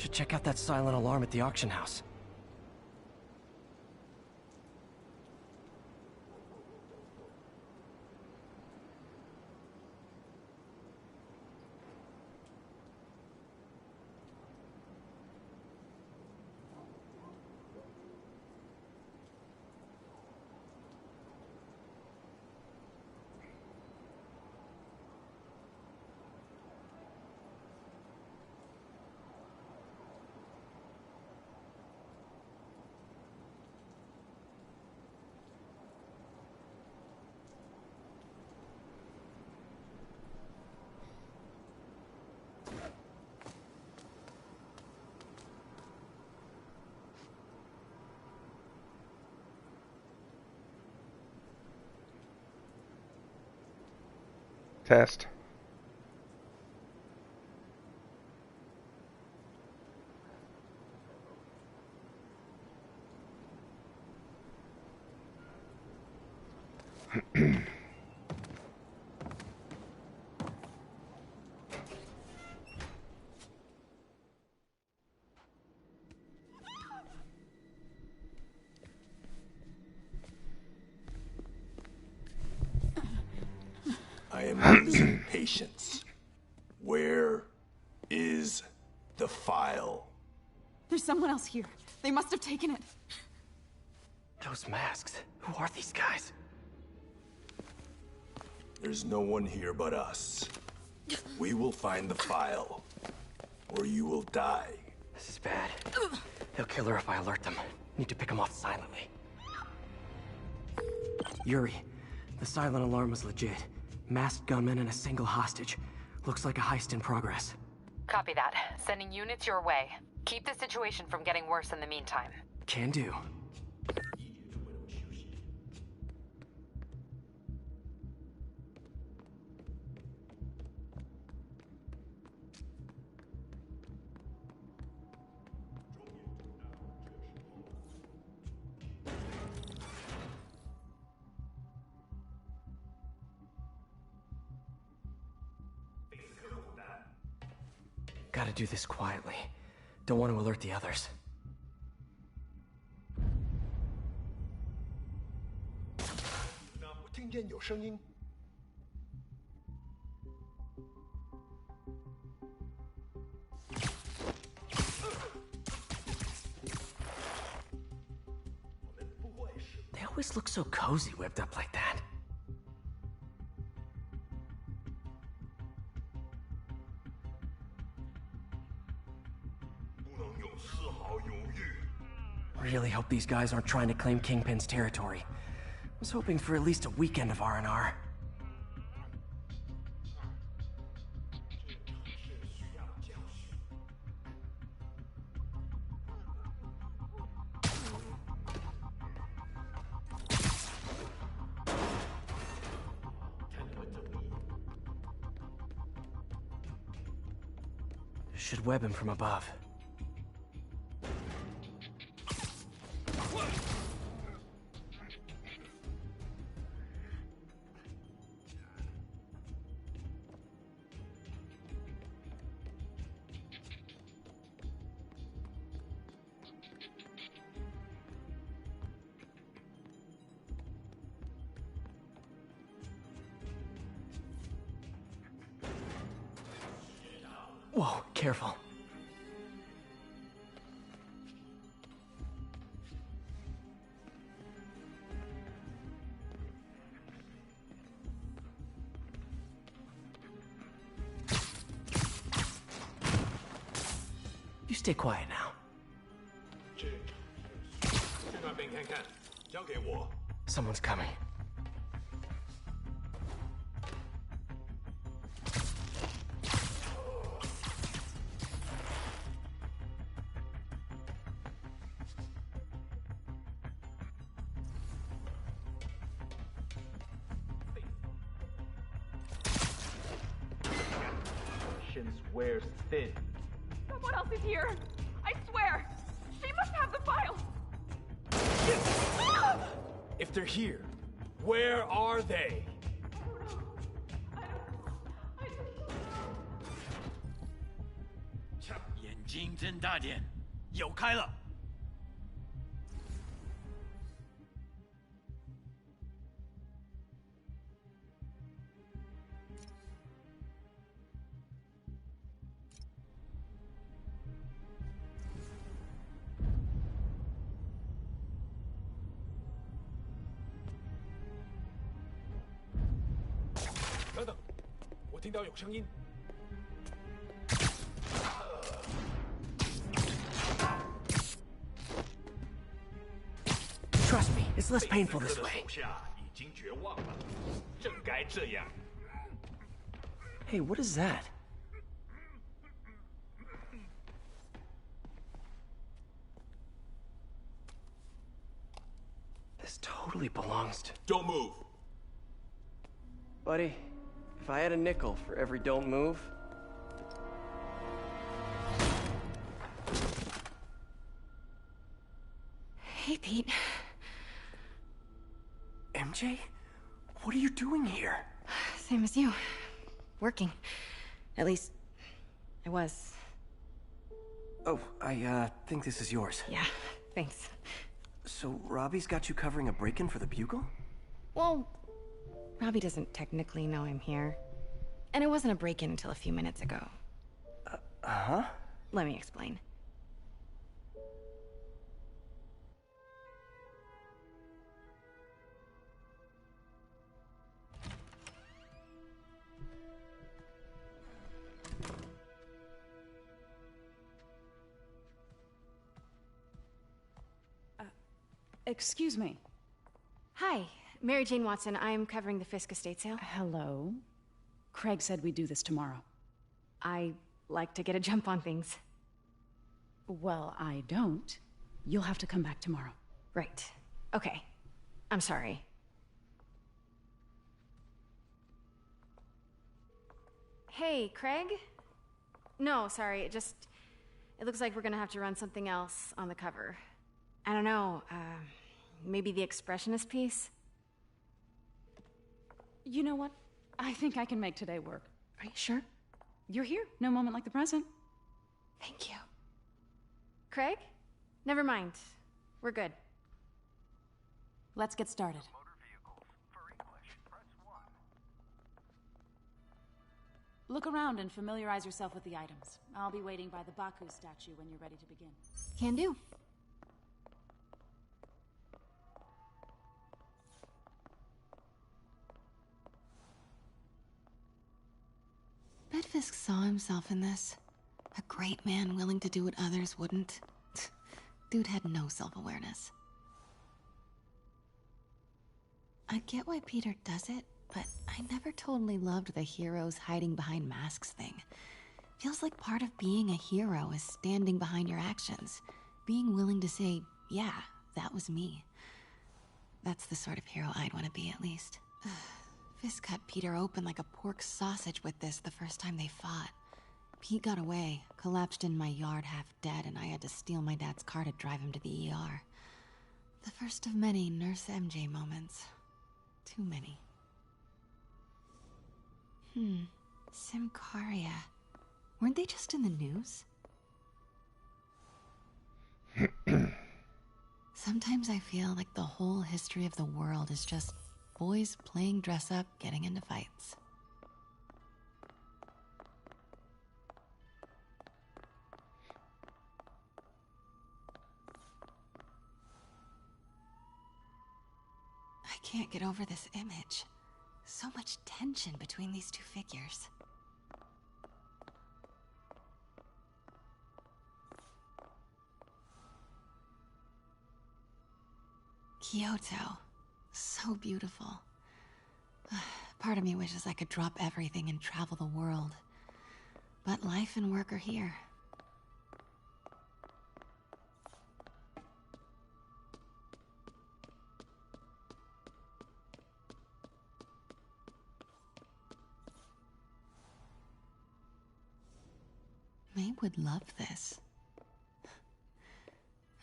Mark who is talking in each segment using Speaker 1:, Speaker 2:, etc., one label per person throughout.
Speaker 1: Should check out that silent alarm at the auction house.
Speaker 2: Test.
Speaker 3: I am losing patience. Where is the file?
Speaker 4: There's someone else here. They must have taken it.
Speaker 1: Those masks. Who are these guys?
Speaker 3: There's no one here but us. We will find the file, or you will die.
Speaker 1: This is bad. They'll kill her if I alert them. Need to pick them off silently. Yuri, the silent alarm was legit. Masked gunmen and a single hostage. Looks like a heist in progress.
Speaker 5: Copy that. Sending units your way. Keep the situation from getting worse in the meantime.
Speaker 1: Can do. Gotta do this quietly. Don't want to alert the others. They always look so cozy whipped up like that. Really hope these guys aren't trying to claim Kingpin's territory. Was hoping for at least a weekend of R&R. Should web him from above. Whoa, careful. You stay quiet now. Someone's coming.
Speaker 6: Wears thin.
Speaker 4: Someone else is here. I swear. She must have the file.
Speaker 6: If they're here, where are they? 金针大典有开了。等等，我听到有声音。
Speaker 1: Trust me, it's less painful this way.
Speaker 3: 手下已经绝望了，正该这样。
Speaker 1: Hey, what is that? This totally belongs to...
Speaker 3: Don't move.
Speaker 1: Buddy, if I had a nickel for every don't move...
Speaker 2: Hey, Pete.
Speaker 1: MJ? What are you doing here?
Speaker 2: Same as you. Working. At least, I was.
Speaker 1: Oh, I think this is yours.
Speaker 2: Yeah, thanks.
Speaker 1: So, Robbie's got you covering a break-in for the Bugle?
Speaker 2: Well, Robbie doesn't technically know I'm here. And it wasn't a break-in until a few minutes ago.
Speaker 1: Uh-huh?
Speaker 2: Let me explain.
Speaker 7: Excuse me.
Speaker 2: Hi, Mary Jane Watson. I'm covering the Fisk estate sale.
Speaker 7: Hello. Craig said we'd do this tomorrow.
Speaker 2: I like to get a jump on things.
Speaker 7: Well, I don't. You'll have to come back tomorrow.
Speaker 2: Right. Okay. I'm sorry. Hey, Craig? No, sorry. It looks like we're gonna have to run something else on the cover. I don't know, maybe the expressionist piece?
Speaker 7: You know what? I think I can make today work.
Speaker 2: Are you sure?
Speaker 7: You're here. No moment like the present.
Speaker 2: Thank you. Craig? Never mind. We're good.
Speaker 7: Let's get started. Look around and familiarize yourself with the items. I'll be waiting by the Baku statue when you're ready to begin.
Speaker 2: Can do. Bet Fisk saw himself in this. A great man willing to do what others wouldn't. Dude had no self-awareness. I get why Peter does it, but I never totally loved the heroes hiding behind masks thing. Feels like part of being a hero is standing behind your actions. Being willing to say, yeah, that was me. That's the sort of hero I'd want to be, at least. Fisk cut Peter open like a pork sausage with this the first time they fought. Pete got away, collapsed in my yard half dead, and I had to steal my dad's car to drive him to the ER. The first of many Nurse MJ moments. Too many. Symkaria. Weren't they just in the news? Sometimes I feel like the whole history of the world is just boys playing dress-up, getting into fights. I can't get over this image. So much tension between these two figures. Kyoto. So beautiful. Part of me wishes I could drop everything and travel the world. But life and work are here. May would love this.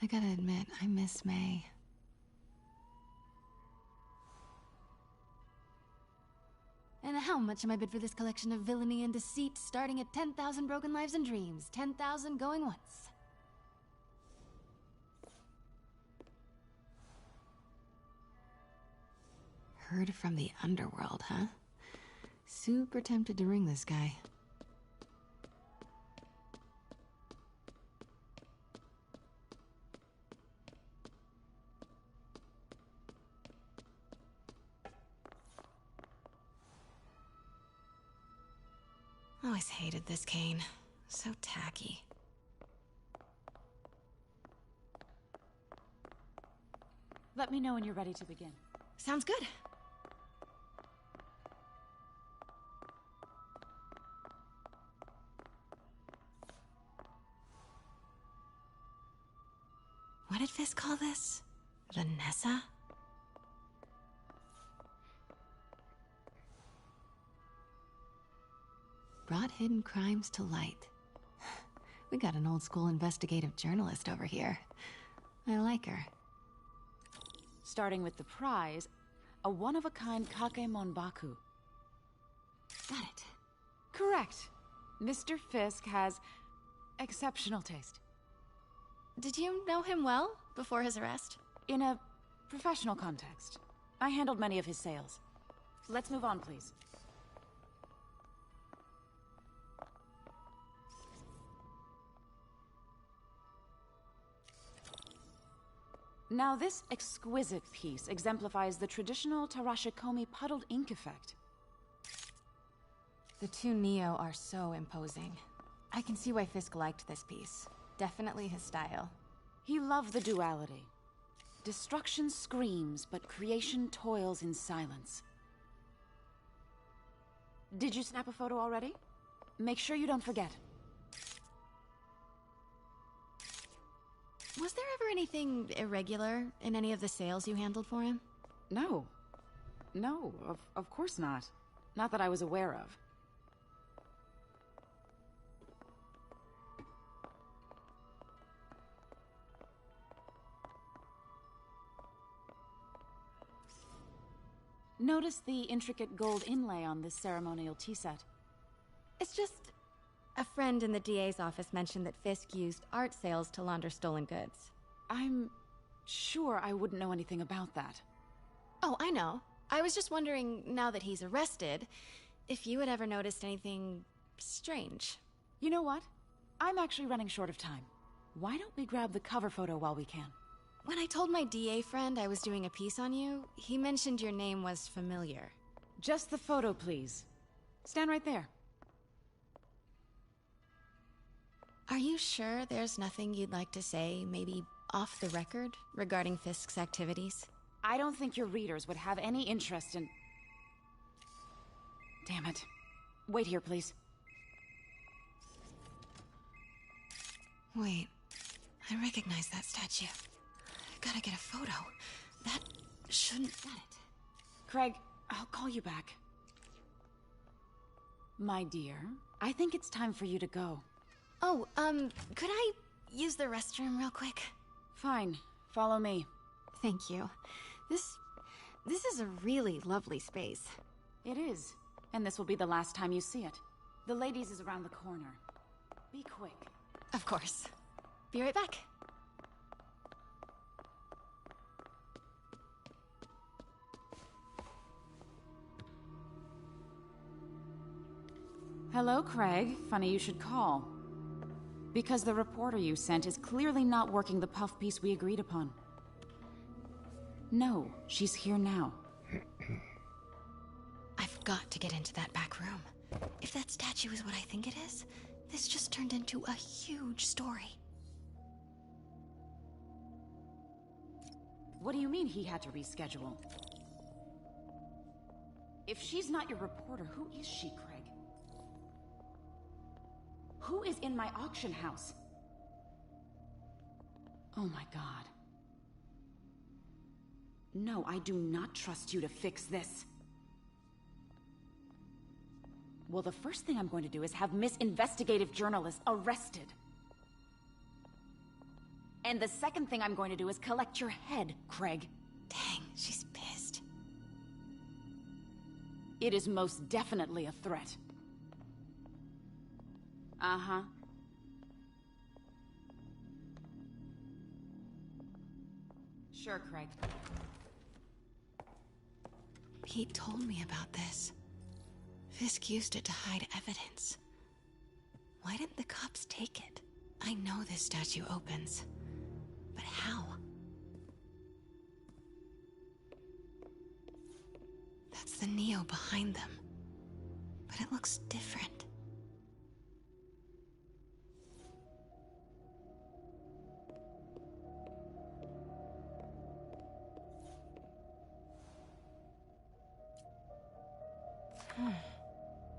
Speaker 2: I gotta admit, I miss May.
Speaker 8: And
Speaker 2: How much am I bid for this collection of villainy and deceit, starting at 10,000 broken lives and dreams? 10,000 going once. Heard from the underworld, huh? Super tempted to ring this guy. Always hated this cane. So tacky.
Speaker 7: Let me know when you're ready to begin.
Speaker 2: Sounds good. What did Fisk call this? Vanessa? Brought hidden crimes to light. We got an old school investigative journalist over here. I like her.
Speaker 7: Starting with the prize, a one-of-a-kind Kakemon Baku.
Speaker 2: Got it.
Speaker 7: Correct. Mr. Fisk has exceptional taste.
Speaker 2: Did you know him well before his arrest?
Speaker 7: In a professional context. I handled many of his sales. Let's move on, please. Now, this exquisite piece exemplifies the traditional Tarashikomi puddled ink effect.
Speaker 2: The two Neo are so imposing. I can see why Fisk liked this piece. Definitely his style.
Speaker 7: He loved the duality. Destruction screams, but creation toils in silence. Did you snap a photo already? Make sure you don't forget.
Speaker 2: Was there ever anything irregular in any of the sales you handled for him?
Speaker 7: No. No, of course not. Not that I was aware of. Notice the intricate gold inlay on this ceremonial tea set.
Speaker 2: It's just... a friend in the DA's office mentioned that Fisk used art sales to launder stolen goods.
Speaker 7: I'm sure I wouldn't know anything about that.
Speaker 2: Oh, I know. I was just wondering, now that he's arrested, if you had ever noticed anything strange.
Speaker 7: You know what? I'm actually running short of time. Why don't we grab the cover photo while we can?
Speaker 2: When I told my DA friend I was doing a piece on you, he mentioned your name was familiar.
Speaker 7: Just the photo, please. Stand right there.
Speaker 2: Are you sure there's nothing you'd like to say, maybe off the record, regarding Fisk's activities?
Speaker 7: I don't think your readers would have any interest in... Damn it. Wait here, please.
Speaker 2: Wait. I recognize that statue. Gotta get a photo. That shouldn't... Got it.
Speaker 7: Craig, I'll call you back. My dear, I think it's time for you to go.
Speaker 2: Oh, could I use the restroom real quick?
Speaker 7: Fine. Follow me.
Speaker 2: Thank you. This is a really lovely space.
Speaker 7: It is. And this will be the last time you see it. The ladies is around the corner. Be quick.
Speaker 2: Of course. Be right back.
Speaker 7: Hello, Craig. Funny you should call. Because the reporter you sent is clearly not working the puff piece we agreed upon. No, she's here now.
Speaker 2: I've got to get into that back room. If that statue is what I think it is, this just turned into a huge story.
Speaker 7: What do you mean he had to reschedule? If she's not your reporter, who is she, Craig? Who is in my auction house? Oh my god. No, I do not trust you to fix this. Well, the first thing I'm going to do is have Miss Investigative Journalist arrested. And the second thing I'm going to do is collect your head, Craig.
Speaker 2: Dang, she's pissed.
Speaker 7: It is most definitely a threat. Uh-huh. Sure, Craig.
Speaker 2: Pete told me about this. Fisk used it to hide evidence. Why didn't the cops take it? I know this statue opens, but how? That's the Neo behind them, but it looks different.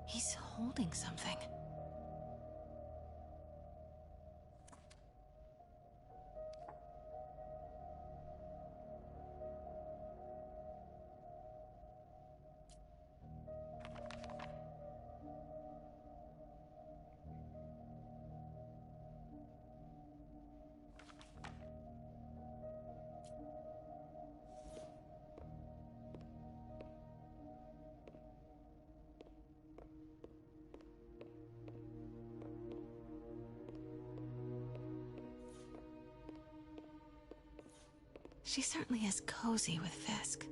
Speaker 2: He's holding something. She certainly is cozy with Fisk.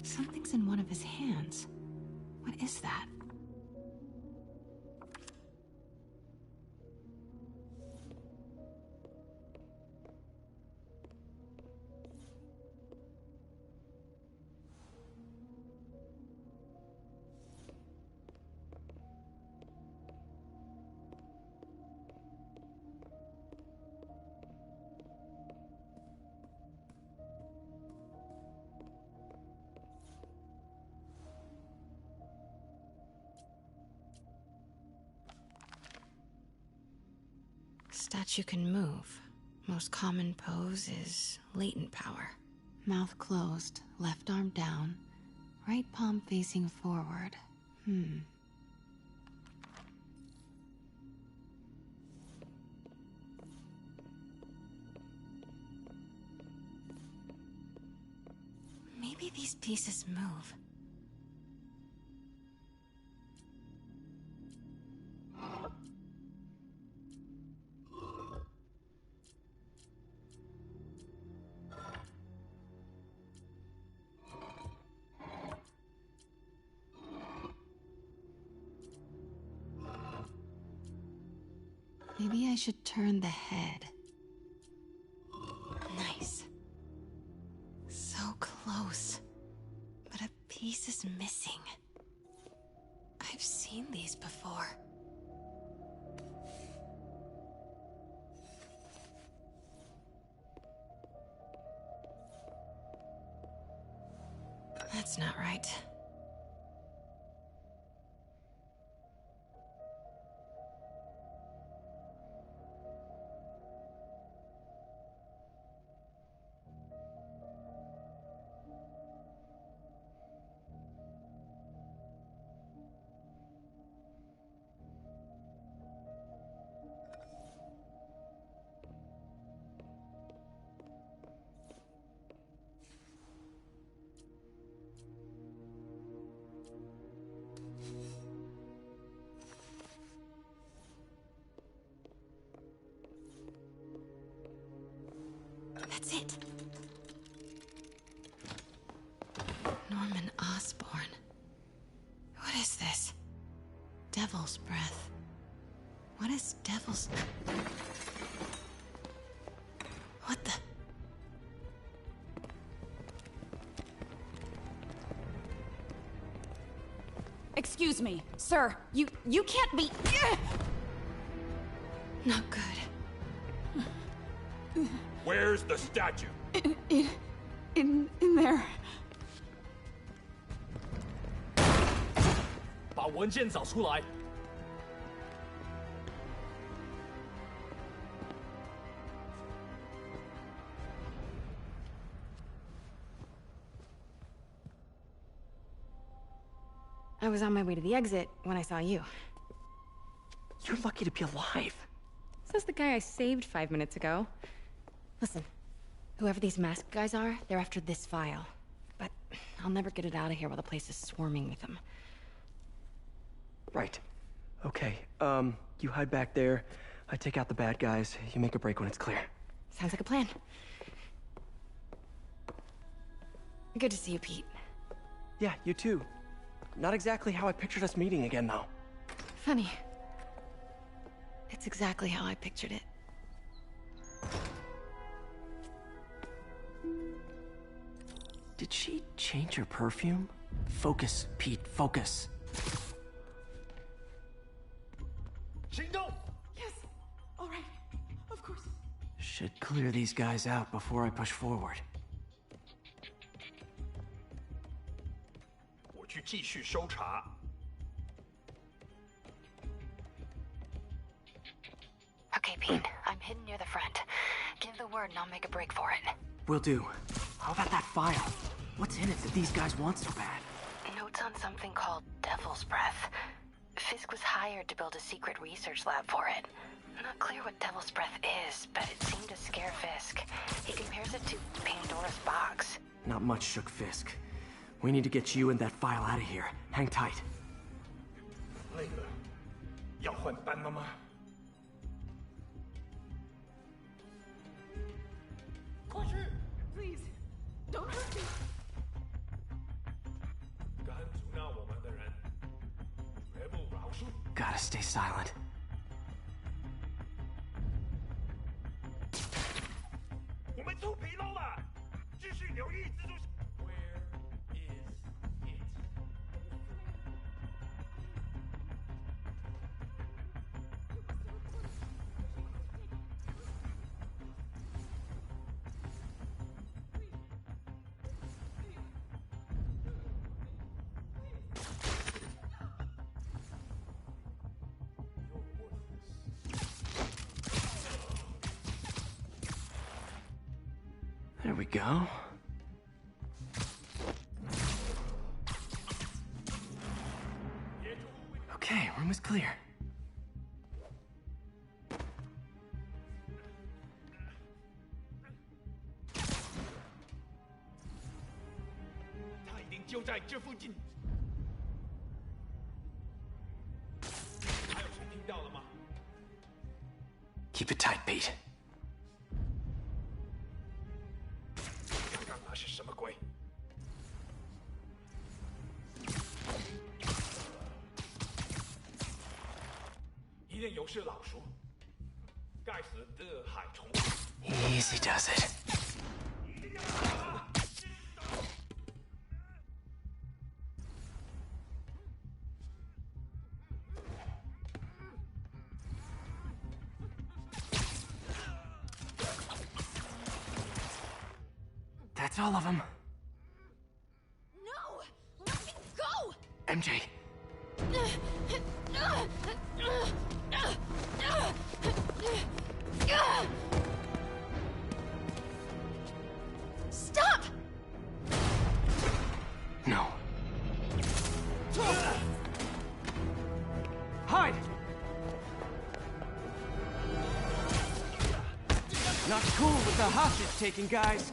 Speaker 2: Something's in one of his hands. What is that? Statue can move. Most common pose is latent power. Mouth closed, left arm down, right palm facing forward. Maybe these pieces move. Maybe I should turn the head. Nice. So close. But a piece is missing. I've seen these before. That's not right. That's it. Norman Osborn. What is this? Devil's breath. What is devil's... What the...
Speaker 7: Excuse me, sir. You can't be...
Speaker 2: Not good.
Speaker 3: Where's the statue?
Speaker 7: In there.
Speaker 6: 把文件找出来。
Speaker 8: I was on my way to the exit when I saw you.
Speaker 1: You're lucky to be alive.
Speaker 8: Says the guy I saved 5 minutes ago. Listen, whoever these masked guys are, they're after this file. But I'll never get it out of here while the place is swarming with them.
Speaker 1: Right. Okay, you hide back there. I take out the bad guys. You make a break when it's clear.
Speaker 8: Sounds like a plan. Good to see you, Pete.
Speaker 1: Yeah, you too. Not exactly how I pictured us meeting again, though.
Speaker 8: Funny. It's exactly how I pictured it.
Speaker 1: Did she change her perfume? Focus, Pete, focus.
Speaker 6: 行动！
Speaker 4: Yes. All right. Of course.
Speaker 1: Should clear these guys out before I push forward.
Speaker 6: 我去继续搜查。
Speaker 2: Okay, Pete. I'm hidden near the front. Give the word and I'll make a break for it.
Speaker 1: Will do. How about that file? What's in it that these guys want so bad?
Speaker 2: Notes on something called Devil's Breath. Fisk was hired to build a secret research lab for it. Not clear what Devil's Breath is, but it seemed to scare Fisk. He compares it to Pandora's box.
Speaker 1: Not much shook Fisk. We need to get you and that file out of here. Hang tight.
Speaker 6: 累了，要换班了吗？ 快去！
Speaker 4: Please. Don't hurt me.
Speaker 6: 敢阻挠我们的人，绝不饶恕。
Speaker 1: Gotta stay silent.
Speaker 6: 我们出纰漏了，继续留意蜘蛛。Where is it?
Speaker 1: There we go. Okay, room is clear.
Speaker 6: 他一定就在这附近。还有谁听到了吗？
Speaker 1: Keep it tight, Pete.
Speaker 6: 刚刚那是什么鬼？一定又是老鼠，该死的害虫！
Speaker 1: Easy does it. That's all of them.
Speaker 8: No! Let me go!
Speaker 1: MJ.
Speaker 8: Stop!
Speaker 1: No. Hide! Not cool with the hostage-taking, guys.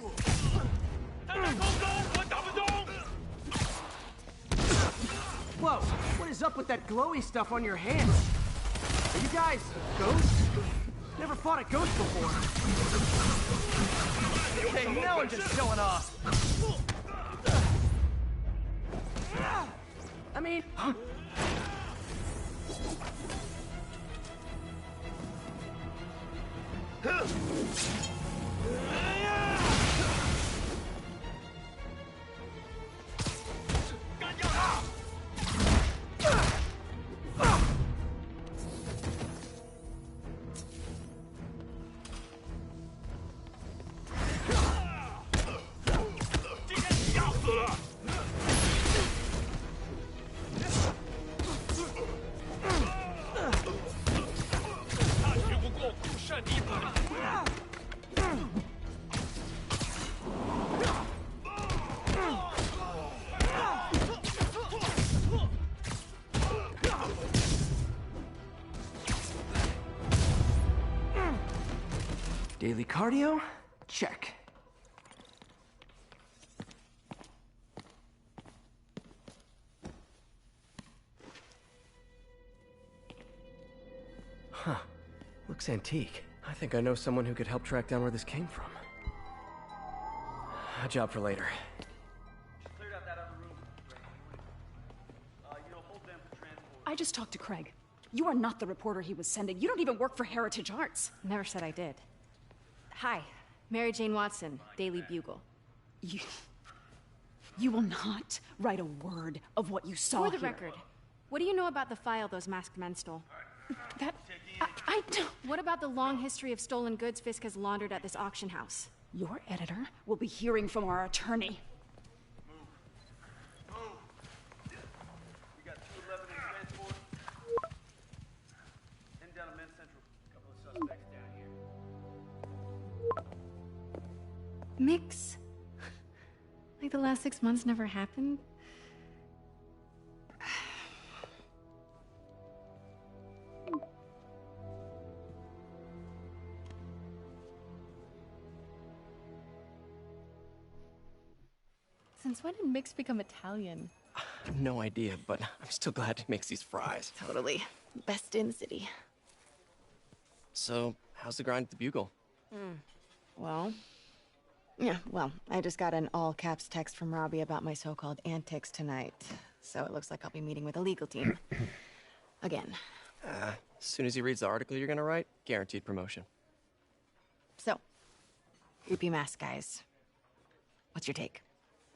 Speaker 6: 站在空中，我打不中。
Speaker 1: Whoa, what is up with that glowy stuff on your hands? Are you guys ghosts? Never fought a ghost before. Okay, now I'm just showing off. I mean... Daily cardio? Check. Huh. Looks antique. I think I know someone who could help track down where this came from. A job for later.
Speaker 4: I just talked to Craig. You are not the reporter he was sending. You don't even work for Heritage Arts.
Speaker 8: Never said I did. Hi, Mary Jane Watson, Daily Bugle.
Speaker 4: You will not write a word of what you saw
Speaker 8: For the
Speaker 4: here.
Speaker 8: record, what do you know about the file those masked men stole?
Speaker 4: I don't...
Speaker 8: What about the long history of stolen goods Fisk has laundered at this auction house?
Speaker 4: Your editor will be hearing from our attorney.
Speaker 6: We got 211 in transport. Heading down to Men's Central. A couple of suspects down here.
Speaker 8: Mix? Like the last 6 months never happened? Since when did Mix become Italian?
Speaker 1: No idea, but I'm still glad he makes these fries.
Speaker 8: Totally. Best in the city.
Speaker 1: So, how's the grind at the Bugle?
Speaker 8: Well, I just got an all-caps text from Robbie about my so-called antics tonight. So it looks like I'll be meeting with a legal team. Again.
Speaker 1: As soon as he reads the article you're gonna write, guaranteed promotion.
Speaker 8: So, creepy mask guys. What's your take?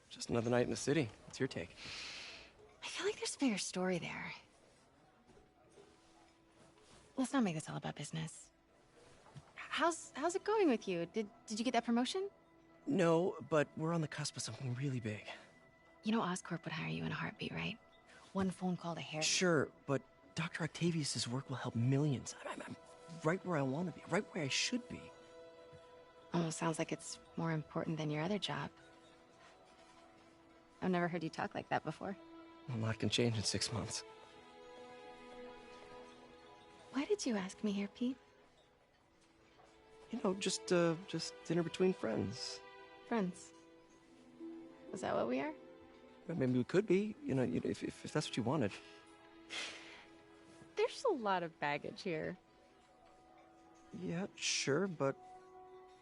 Speaker 1: Just another night in the city. What's your take?
Speaker 8: I feel like there's a bigger story there. Let's not make this all about business. How's it going with you? Did you get that promotion?
Speaker 1: No, but we're on the cusp of something really big.
Speaker 8: You know Oscorp would hire you in a heartbeat, right? One phone call to Harry.
Speaker 1: Sure, but Dr. Octavius' work will help millions. I'm right where I want to be, right where I should be.
Speaker 8: Almost sounds like it's more important than your other job. I've never heard you talk like that before.
Speaker 1: A lot can change in 6 months.
Speaker 8: Why did you ask me here, Pete?
Speaker 1: You know, just dinner between friends.
Speaker 8: Friends. Is that what we are?
Speaker 1: Maybe we could be, if that's what you wanted.
Speaker 8: There's a lot of baggage here.
Speaker 1: Yeah, sure, but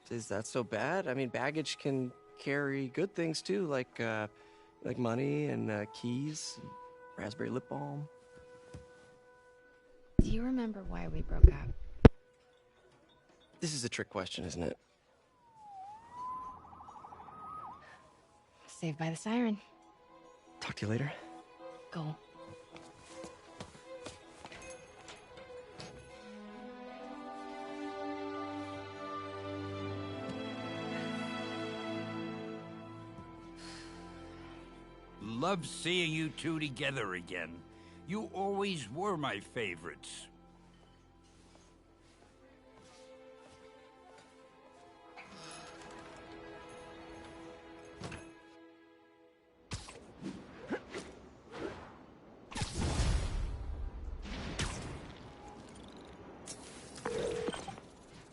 Speaker 1: is that so bad? I mean, baggage can carry good things too, like money and keys, and raspberry lip balm.
Speaker 8: Do you remember why we broke up?
Speaker 1: This is a trick question, isn't it?
Speaker 8: Saved by the siren.
Speaker 1: Talk to you later.
Speaker 8: Go.
Speaker 9: Love seeing you two together again. You always were my favorites.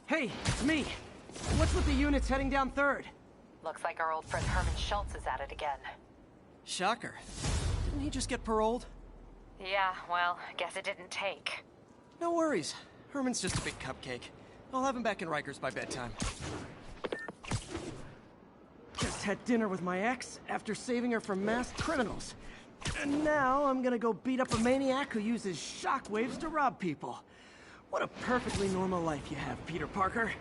Speaker 1: Hey, it's me. What's with the units heading down 3rd?
Speaker 5: Looks like our old friend Herman Schultz is at it again.
Speaker 1: Shocker. Didn't he just get paroled?
Speaker 5: Yeah, well, guess it didn't take.
Speaker 1: No worries. Herman's just a big cupcake. I'll have him back in Rikers by bedtime. Just had dinner with my ex after saving her from masked criminals. And now I'm gonna go beat up a maniac who uses shockwaves to rob people. What a perfectly normal life you have, Peter Parker.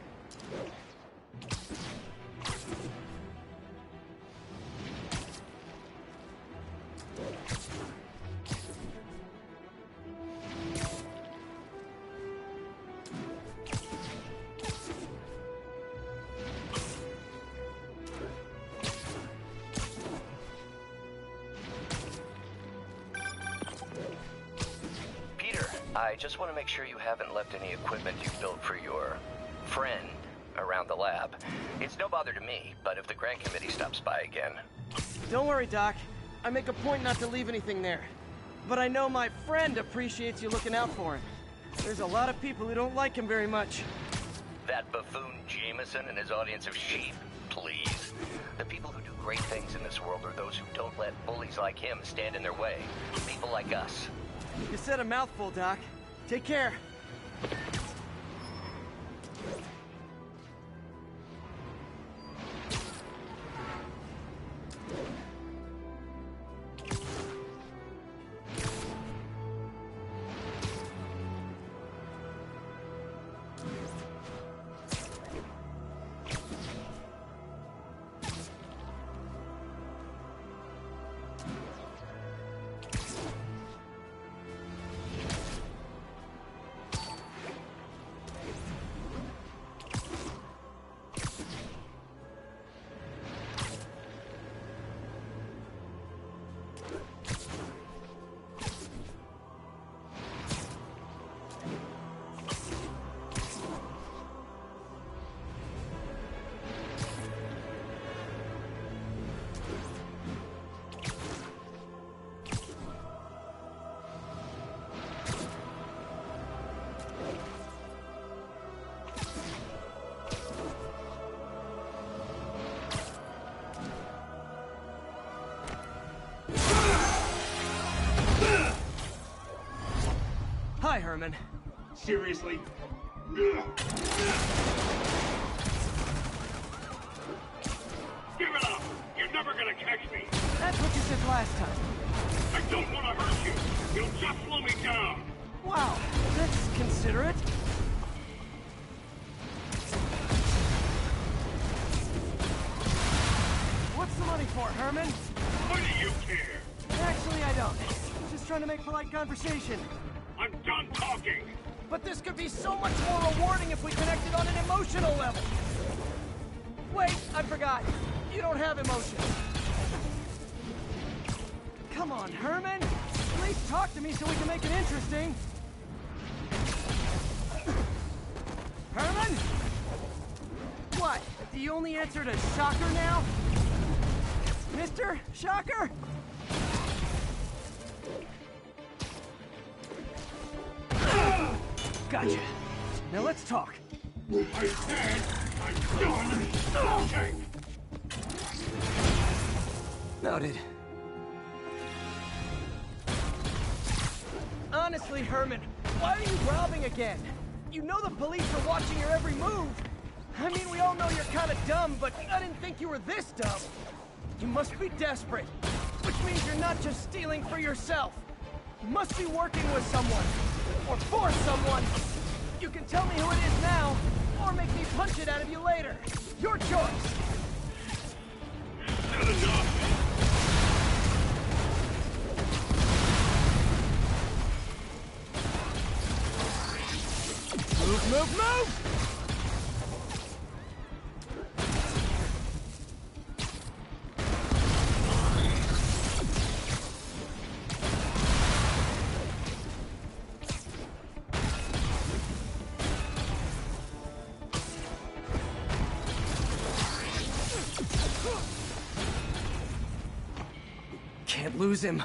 Speaker 10: I just want to make sure you haven't left any equipment you built for your friend around the lab. It's no bother to me, but if the grant committee stops by again...
Speaker 1: Don't worry, Doc. I make a point not to leave anything there. But I know my friend appreciates you looking out for him. There's a lot of people who don't like him very much.
Speaker 10: That buffoon Jameson and his audience of sheep? Please. The people who do great things in this world are those who don't let bullies like him stand in their way. People like us.
Speaker 1: You said a mouthful, Doc. Take care. Hi, Herman.
Speaker 6: Seriously? Give it up! You're never gonna catch me!
Speaker 1: That's what you said last time.
Speaker 6: I don't want to hurt you! You'll just slow me down!
Speaker 1: Wow, that's considerate. What's the money for, Herman?
Speaker 6: Why do you care?
Speaker 1: Actually, I don't. I'm just trying to make polite conversation.
Speaker 6: I'm done talking!
Speaker 1: But this could be so much more rewarding if we connected on an emotional level. Wait, I forgot. You don't have emotions. Come on, Herman. At least talk to me so we can make it interesting. Herman? What? Do you only answer to Shocker now? Mr. Shocker? Gotcha. Now let's talk.
Speaker 6: I said I'm done talking!
Speaker 1: Noted. Honestly, Herman, why are you robbing again? You know the police are watching your every move. I mean, we all know you're kind of dumb, but I didn't think you were this dumb. You must be desperate, which means you're not just stealing for yourself. You must be working with someone, or for someone. You can tell me who it is now, or make me punch it out of you later. Your choice.
Speaker 6: Not enough!
Speaker 1: Move, move, move! Can't lose him.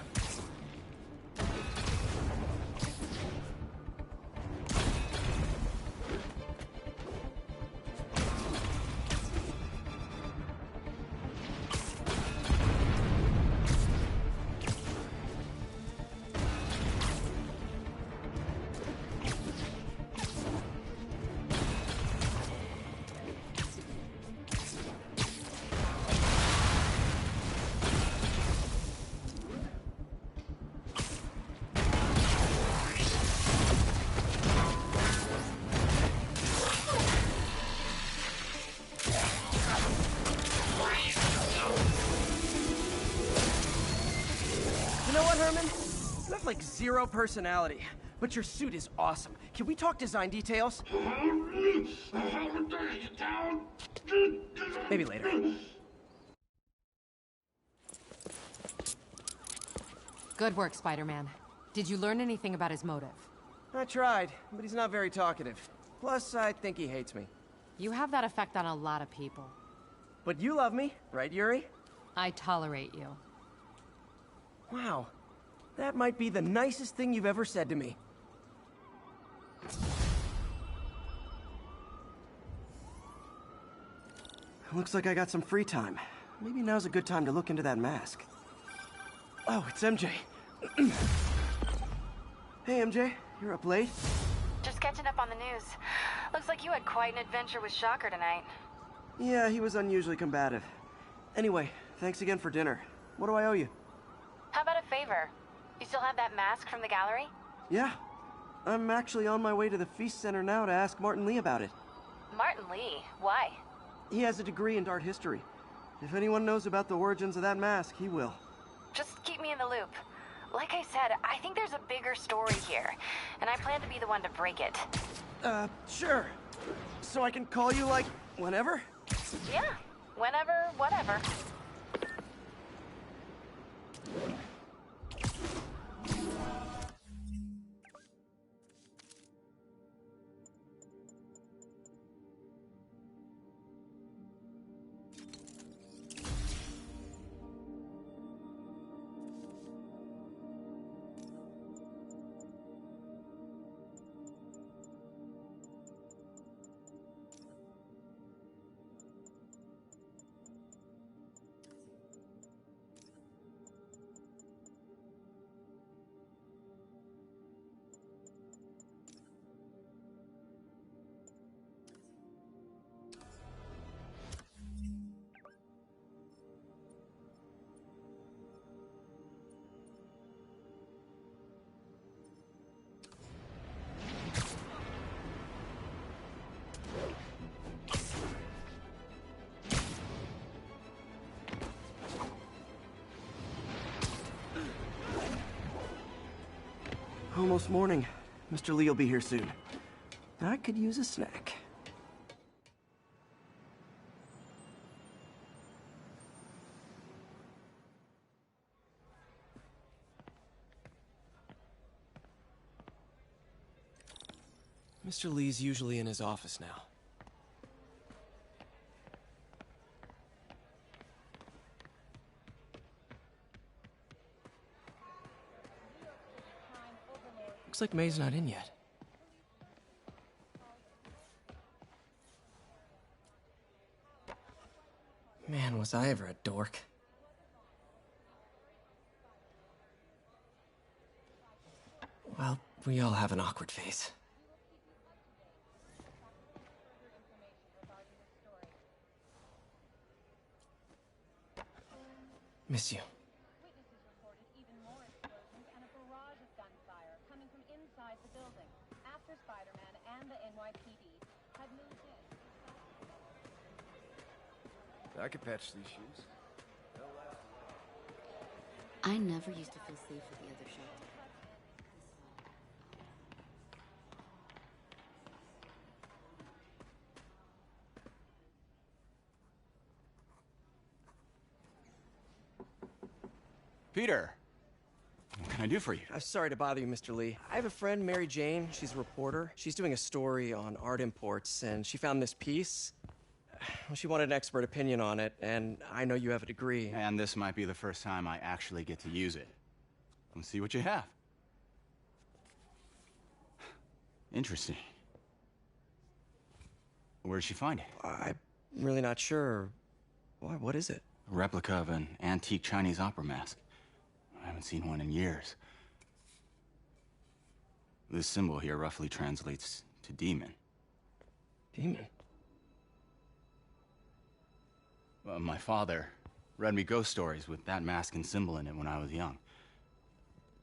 Speaker 1: You know what, Herman? You have like zero personality, but your suit is awesome. Can we talk design details? Maybe later.
Speaker 11: Good work, Spider-Man. Did you learn anything about his motive?
Speaker 1: I tried, but he's not very talkative. Plus, I think he hates me.
Speaker 11: You have that effect on a lot of people.
Speaker 1: But you love me, right, Yuri?
Speaker 11: I tolerate you.
Speaker 1: Wow. That might be the nicest thing you've ever said to me. Looks like I got some free time. Maybe now's a good time to look into that mask. Oh, it's MJ. Hey, MJ. You're up late?
Speaker 5: Just catching up on the news. Looks like you had quite an adventure with Shocker tonight.
Speaker 1: Yeah, he was unusually combative. Anyway, thanks again for dinner. What do I owe you?
Speaker 5: How about a favor? You still have that mask from the gallery?
Speaker 1: Yeah. I'm actually on my way to the Feast Center now to ask Martin Lee about it.
Speaker 5: Martin Lee? Why?
Speaker 1: He has a degree in art history. If anyone knows about the origins of that mask, he will.
Speaker 5: Just keep me in the loop. Like I said, I think there's a bigger story here, and I plan to be the one to break it.
Speaker 1: Sure. So I can call you, like, whenever?
Speaker 5: Yeah, whenever, whatever.
Speaker 1: Almost morning. Mr. Lee will be here soon. I could use a snack.
Speaker 12: Mr. Lee's usually in his office now. Looks like May's not in yet. Man, was I ever a dork. Well, we all have an awkward phase. Miss you.
Speaker 13: Witnesses reported even more explosions and a barrage of gunfire coming from inside the building after Spider-Man and the NYPD had moved in.
Speaker 14: I could patch these shoes.
Speaker 15: I never used to feel safe with the other shelter.
Speaker 16: Peter, what can I do for you?
Speaker 12: Sorry to bother you, Mr. Lee. I have a friend, Mary Jane. She's a reporter. She's doing a story on art imports, and she found this piece. Well, she wanted an expert opinion on it, and I know you have a degree.
Speaker 16: And this might be the first time I actually get to use it. Let's see what you have. Interesting. Where did she find it?
Speaker 12: I'm really not sure. Why, what is it?
Speaker 16: A replica of an antique Chinese opera mask. I haven't seen one in years. This symbol here roughly translates to demon.
Speaker 12: Demon?
Speaker 16: My father read me ghost stories with that mask and symbol in it when I was young.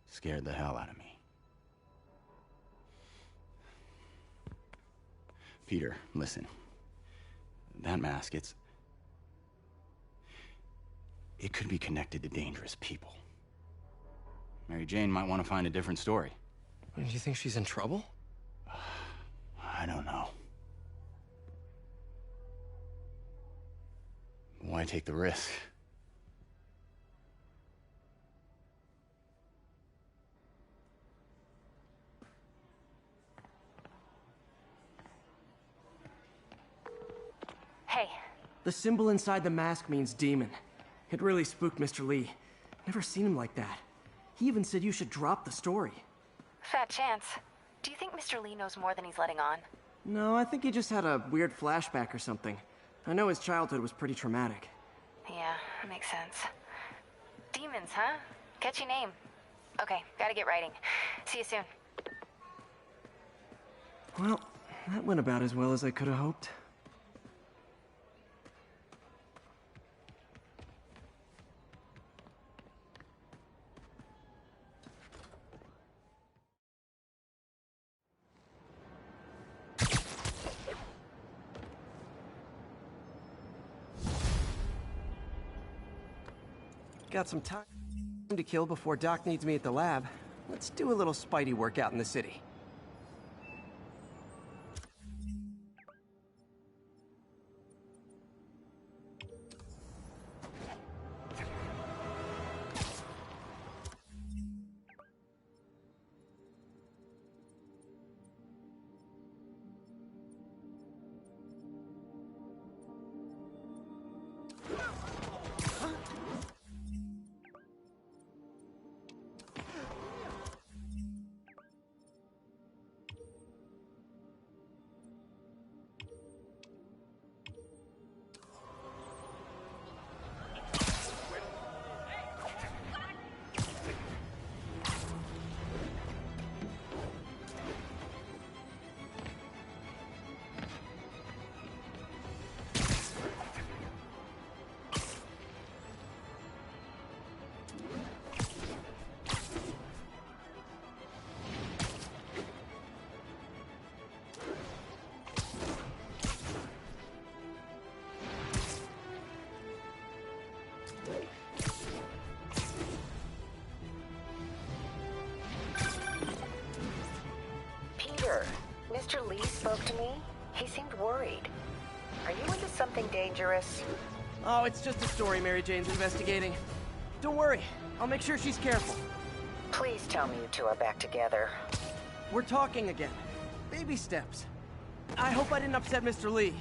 Speaker 16: Scared the hell out of me. Peter, listen. That mask, it could be connected to dangerous people. Mary Jane might want to find a different story.
Speaker 12: Do you think she's in trouble?
Speaker 16: I don't know. Why take the risk?
Speaker 5: Hey.
Speaker 1: The symbol inside the mask means demon. It really spooked Mr. Lee. Never seen him like that. He even said you should drop the story.
Speaker 5: Fat chance. Do you think Mr. Lee knows more than he's letting on?
Speaker 1: No, I think he just had a weird flashback or something. I know his childhood was pretty traumatic.
Speaker 5: Yeah, that makes sense. Demons, huh? Catchy name. Okay, gotta get writing. See you soon.
Speaker 1: Well, that went about as well as I could have hoped. Got some time to kill before Doc needs me at the lab. Let's do a little Spidey workout in the city.
Speaker 17: Mr. Lee spoke to me. He seemed worried. Are you into something dangerous?
Speaker 1: Oh, it's just a story Mary Jane's investigating. Don't worry, I'll make sure she's careful.
Speaker 17: Please tell me you two are back together.
Speaker 1: We're talking again. Baby steps. I hope I didn't upset Mr. Lee.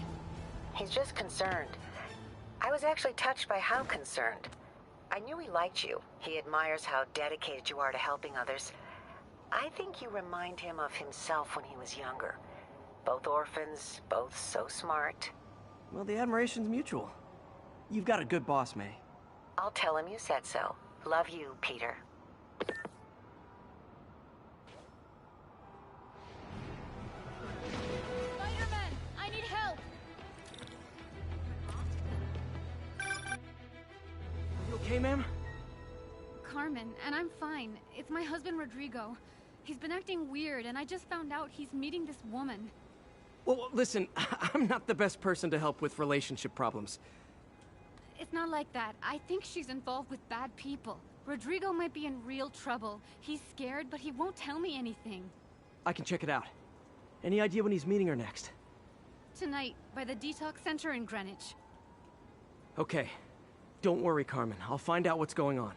Speaker 17: He's just concerned. I was actually touched by how concerned. I knew he liked you. He admires how dedicated you are to helping others. I think you remind him of himself when he was younger. Both orphans, both so smart.
Speaker 1: Well, the admiration's mutual. You've got a good boss, May.
Speaker 17: I'll tell him you said so. Love you, Peter.
Speaker 18: Spider-Man! I need help!
Speaker 1: You okay, ma'am?
Speaker 18: Carmen, and I'm fine. It's my husband, Rodrigo. He's been acting weird, and I just found out he's meeting this woman.
Speaker 1: Well, listen, I'm not the best person to help with relationship problems.
Speaker 18: It's not like that. I think she's involved with bad people. Rodrigo might be in real trouble. He's scared, but he won't tell me anything.
Speaker 1: I can check it out. Any idea when he's meeting her next?
Speaker 18: Tonight, by the detox center in Greenwich.
Speaker 1: Okay. Don't worry, Carmen. I'll find out what's going on.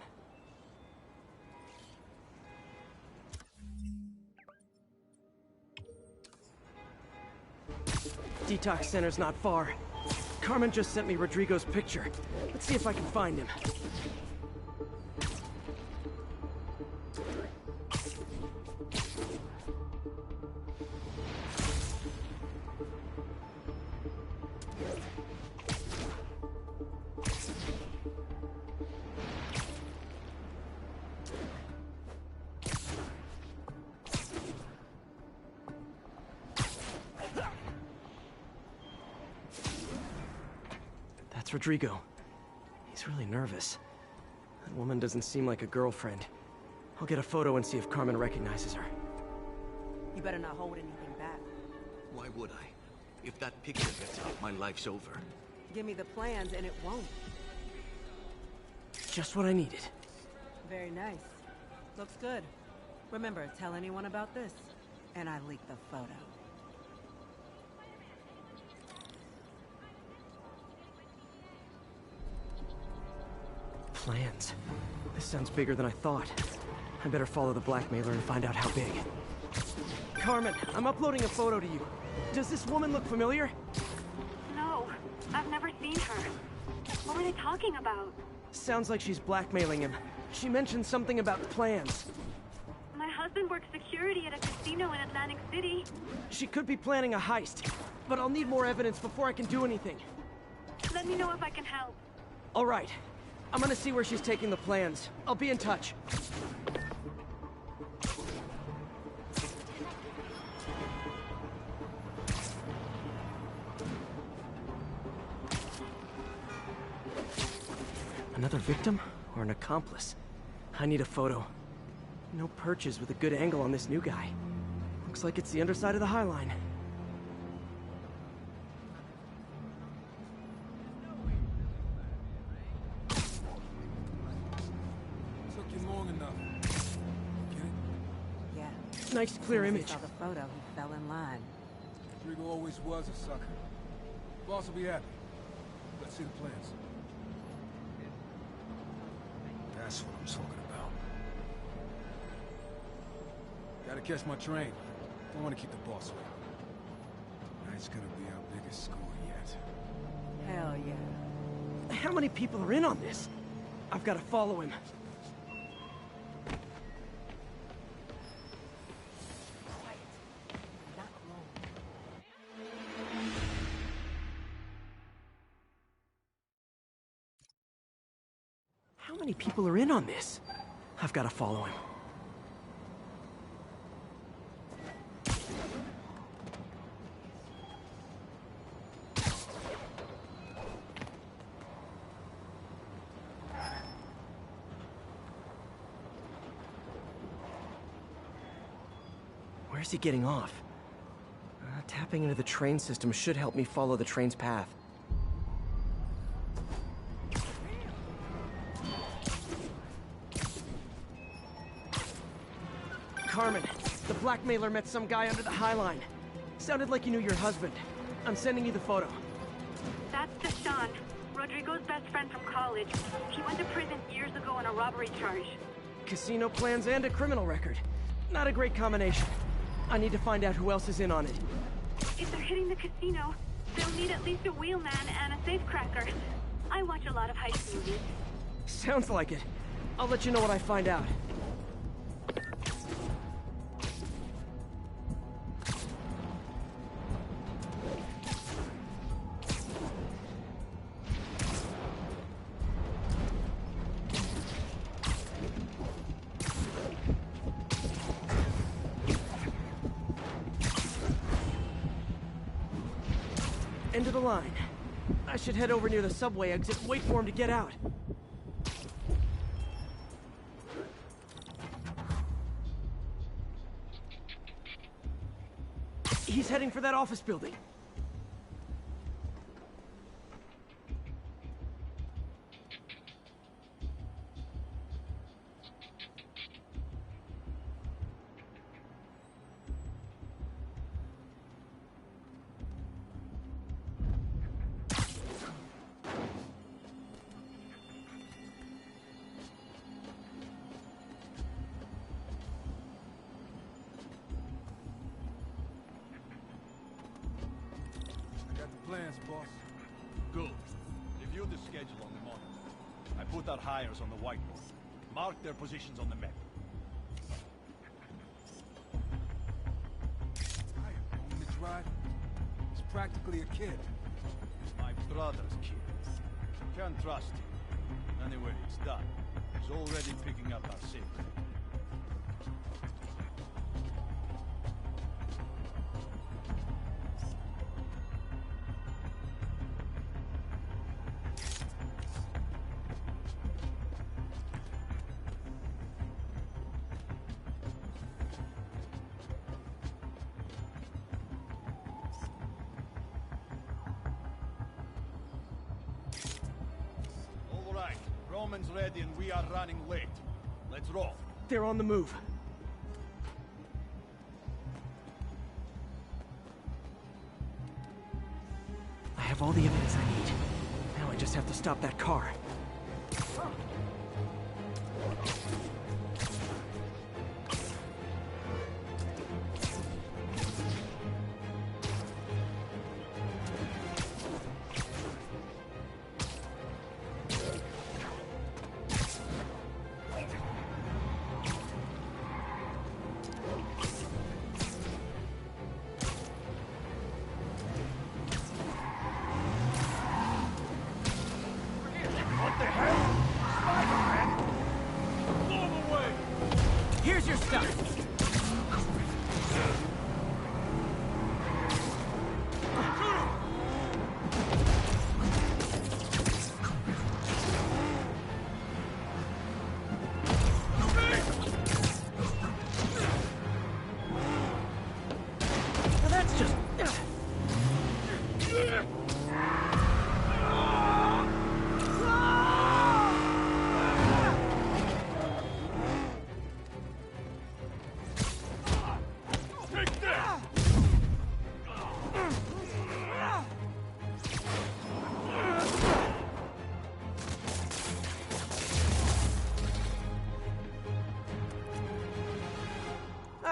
Speaker 1: Detox center's not far. Carmen just sent me Rodrigo's picture. Let's see if I can find him. That's Rodrigo. He's really nervous. That woman doesn't seem like a girlfriend. I'll get a photo and see if Carmen recognizes her.
Speaker 19: You better not hold anything back.
Speaker 20: Why would I? If that picture gets out, my life's over.
Speaker 19: Give me the plans and it won't.
Speaker 1: Just what I needed.
Speaker 19: Very nice. Looks good. Remember, tell anyone about this, and I leak the photo.
Speaker 1: Plans. This sounds bigger than I thought. I better follow the blackmailer and find out how big. Carmen, I'm uploading a photo to you. Does this woman look familiar?
Speaker 21: No, I've never seen her. What were they talking about?
Speaker 1: Sounds like she's blackmailing him. She mentioned something about plans.
Speaker 21: My husband works security at a casino in Atlantic City.
Speaker 1: She could be planning a heist, but I'll need more evidence before I can do anything.
Speaker 21: Let me know if I can help.
Speaker 1: All right. I'm gonna see where she's taking the plans. I'll be in touch. Another victim or an accomplice? I need a photo. No perches with a good angle on this new guy. Looks like it's the underside of the High Line.
Speaker 6: Took you long enough. Get it?
Speaker 19: Yeah.
Speaker 1: Nice clear
Speaker 19: As soon as
Speaker 1: image.
Speaker 19: he saw the photo, he fell in line.
Speaker 6: Rodrigo always was a sucker. Boss will be happy. Let's see the plans. That's what I'm talking about. Gotta catch my train. Don't want to keep the boss waiting. Tonight's gonna be our biggest score yet.
Speaker 19: Hell yeah.
Speaker 1: How many people are in on this? I've got to follow him. How many people are in on this? I've got to follow him. Where's he getting off? Tapping into the train system should help me follow the train's path. Carmen, the blackmailer met some guy under the High Line. Sounded like he knew your husband. I'm sending you the photo.
Speaker 21: That's Deshaun, Rodrigo's best friend from college. He went to prison years ago on a robbery charge.
Speaker 1: Casino plans and a criminal record. Not a great combination. I need to find out who else is in on it.
Speaker 21: If they're hitting the casino, they'll need at least a wheelman and a safecracker. I watch a lot of heist movies.
Speaker 1: Sounds like it. I'll let you know what I find out. End of the line. I should head over near the subway exit and wait for him to get out. He's heading for that office building.
Speaker 6: Plans, boss.
Speaker 3: Good. Review the schedule on the monitor. I put our hires on the whiteboard. Mark their positions on the map.
Speaker 6: Woman to drive? He's practically a kid.
Speaker 3: My brother's kid. Can't trust him. Anyway, it's done. He's already picking up our secret. Roman's ready and we are running late. Let's roll.
Speaker 1: They're on the move. I have all the evidence I need. Now I just have to stop that car.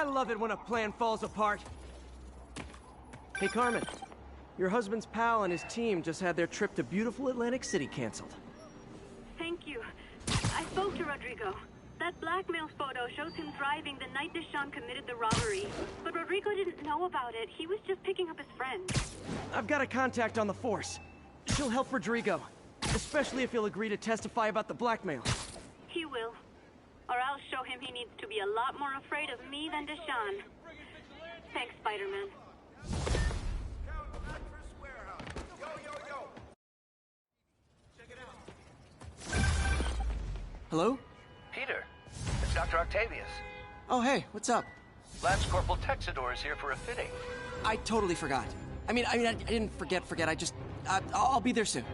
Speaker 1: love it when a plan falls apart. Hey, Carmen. Your husband's pal and his team just had their trip to beautiful Atlantic City canceled.
Speaker 21: Thank you. I spoke to Rodrigo. That blackmail photo shows him driving the night Deshawn committed the robbery. But Rodrigo didn't know about it. He was just picking up his friend.
Speaker 1: I've got a contact on the force. She'll help Rodrigo. Especially if he'll agree to testify about the blackmail.
Speaker 21: He will. Or I'll show him he needs to be a lot more afraid of me than Deshawn. Thanks, Spider-Man.
Speaker 1: Hello?
Speaker 10: Peter, it's Dr. Octavius.
Speaker 12: Oh, hey, what's up?
Speaker 10: Lance Corporal Texador is here for a fitting.
Speaker 12: I totally forgot. I didn't forget. I just... I'll be there soon.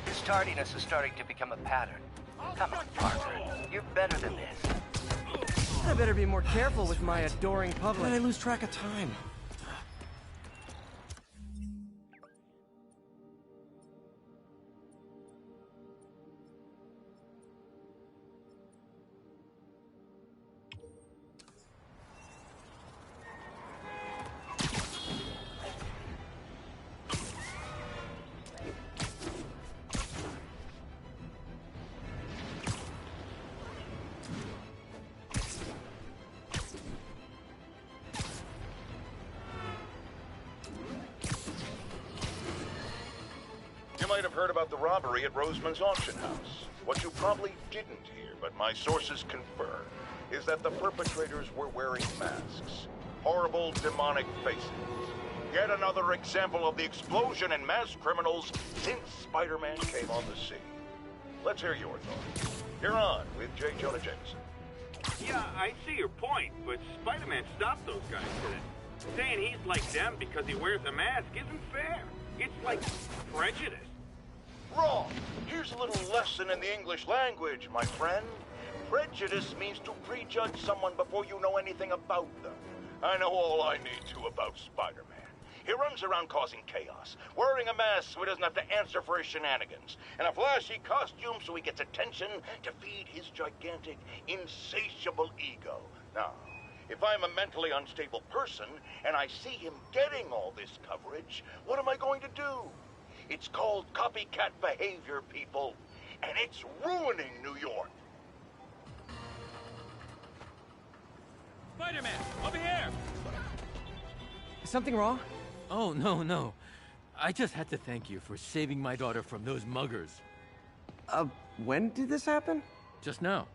Speaker 10: His tardiness is starting to become a pattern. Come on, Parker. You're better than this.
Speaker 1: I better be more careful with my adoring public.
Speaker 12: I lose track of time.
Speaker 7: You might have heard about the robbery at Roseman's auction house. What you probably didn't hear, but my sources confirm, is that the perpetrators were wearing masks. Horrible, demonic faces. Yet another example of the explosion in mass criminals since Spider-Man came on the scene. Let's hear your thoughts. You're on with J. Jonah Jameson.
Speaker 6: Yeah, I see your point, but Spider-Man stopped those guys from it. Saying he's like them because he wears a mask isn't fair. It's like prejudice.
Speaker 7: Wrong. Here's a little lesson in the English language, my friend. Prejudice means to prejudge someone before you know anything about them. I know all I need to about Spider-Man. He runs around causing chaos, wearing a mask so he doesn't have to answer for his shenanigans, and a flashy costume so he gets attention to feed his gigantic, insatiable ego. Now, if I'm a mentally unstable person and I see him getting all this coverage, what am I going to do? It's called copycat behavior, people, and it's ruining New York.
Speaker 22: Spider-Man, over here!
Speaker 1: Is something wrong?
Speaker 22: Oh, no. I just had to thank you for saving my daughter from those muggers.
Speaker 1: When did this happen?
Speaker 22: Just now.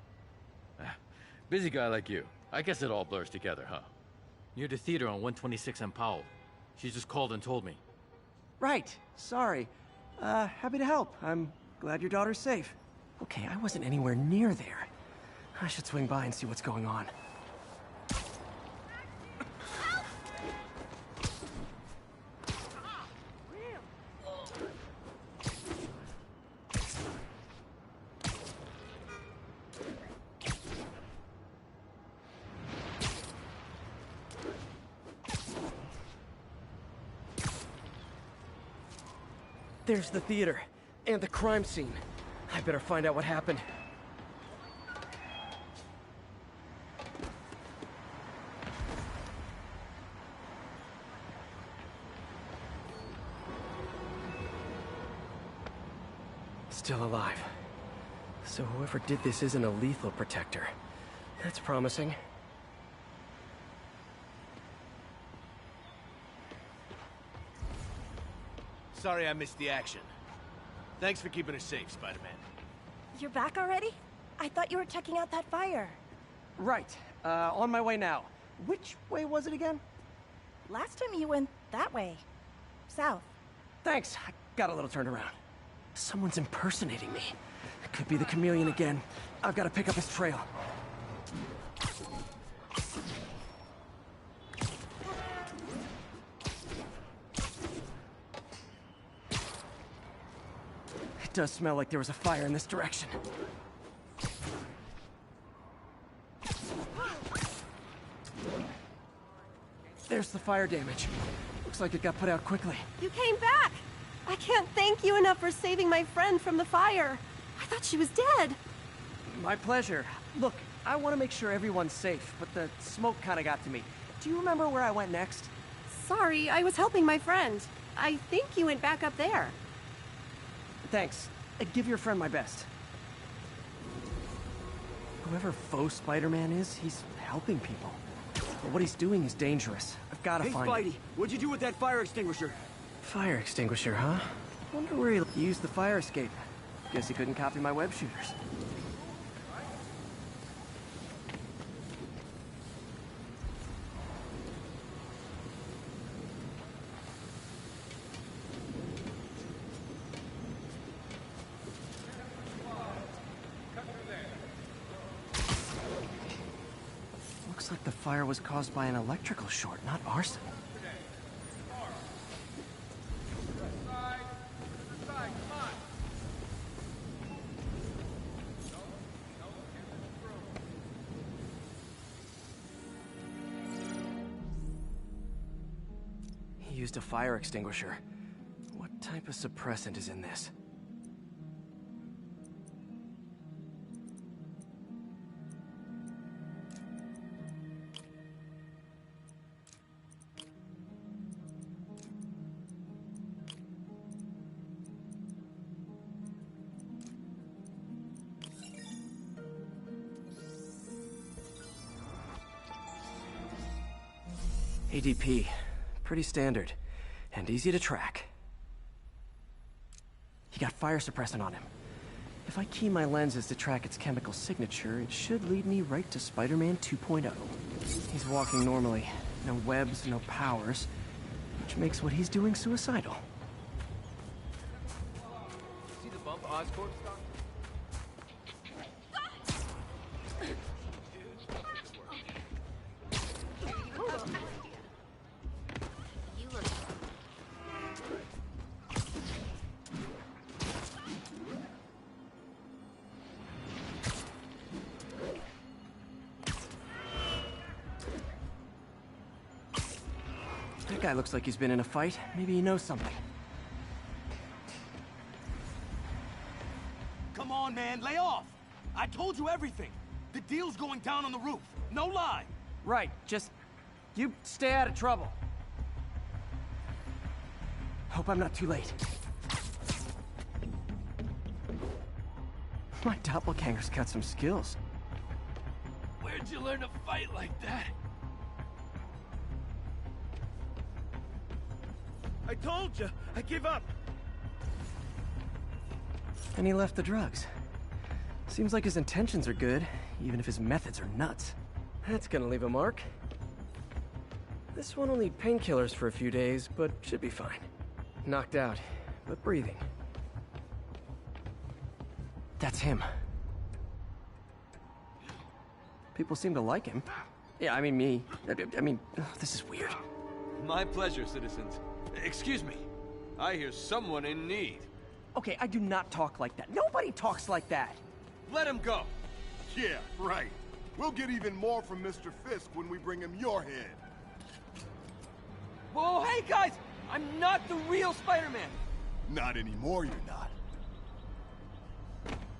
Speaker 22: Busy guy like you. I guess it all blurs together, huh? Near the theater on 126 and Powell. She just called and told me.
Speaker 1: Right. Sorry. Happy to help. I'm glad your daughter's safe. Okay, I wasn't anywhere near there. I should swing by and see what's going on. There's the theater, and the crime scene. I better find out what happened. Still alive. So whoever did this isn't a lethal protector. That's promising.
Speaker 23: Sorry I missed the action. Thanks for keeping us safe, Spider-Man.
Speaker 24: You're back already? I thought you were checking out that fire.
Speaker 1: Right. On my way now. Which way was it again?
Speaker 24: Last time you went that way. South.
Speaker 1: Thanks. I got a little turned around. Someone's impersonating me. It could be the chameleon again. I've got to pick up his trail. It does smell like there was a fire in this direction. There's the fire damage. Looks like it got put out quickly.
Speaker 24: You came back! I can't thank you enough for saving my friend from the fire. I thought she was dead.
Speaker 1: My pleasure. Look, I want to make sure everyone's safe, but the smoke kind of got to me. Do you remember where I went next?
Speaker 24: Sorry, I was helping my friend. I think you went back up there.
Speaker 1: Thanks. Give your friend my best. Whoever faux Spider-Man is, he's helping people. But what he's doing is dangerous. I've got to find him.
Speaker 2: Hey, Spidey, what'd you do with that fire extinguisher?
Speaker 1: Fire extinguisher, huh? Wonder where he used the fire escape. Guess he couldn't copy my web shooters. Looks like the fire was caused by an electrical short, not arson. He used a fire extinguisher. What type of suppressant is in this? ADP. Pretty standard. And easy to track. He got fire suppressant on him. If I key my lenses to track its chemical signature, it should lead me right to Spider-Man 2.0. He's walking normally. No webs, no powers. Which makes what he's doing suicidal.
Speaker 2: See the bump Oscorp stock?
Speaker 1: That guy looks like he's been in a fight. Maybe he knows something.
Speaker 2: Come on, man, lay off! I told you everything. The deal's going down on the roof. No lie.
Speaker 1: Right, just... you stay out of trouble. Hope I'm not too late. My doppelganger's got some skills.
Speaker 2: Where'd you learn to fight like that? I told you, I give up.
Speaker 1: And he left the drugs. Seems like his intentions are good, even if his methods are nuts. That's gonna leave a mark. This one will need painkillers for a few days, but should be fine. Knocked out, but breathing. That's him. People seem to like him. Yeah, I mean me. I mean, this is weird.
Speaker 2: My pleasure, citizens. Excuse me. I hear someone in need.
Speaker 1: Okay, I do not talk like that. Nobody talks like that.
Speaker 2: Let him go.
Speaker 4: Yeah, right. We'll get even more from Mr. Fisk when we bring him your head.
Speaker 2: Whoa, hey guys! I'm not the real Spider-Man!
Speaker 4: Not anymore, you're not.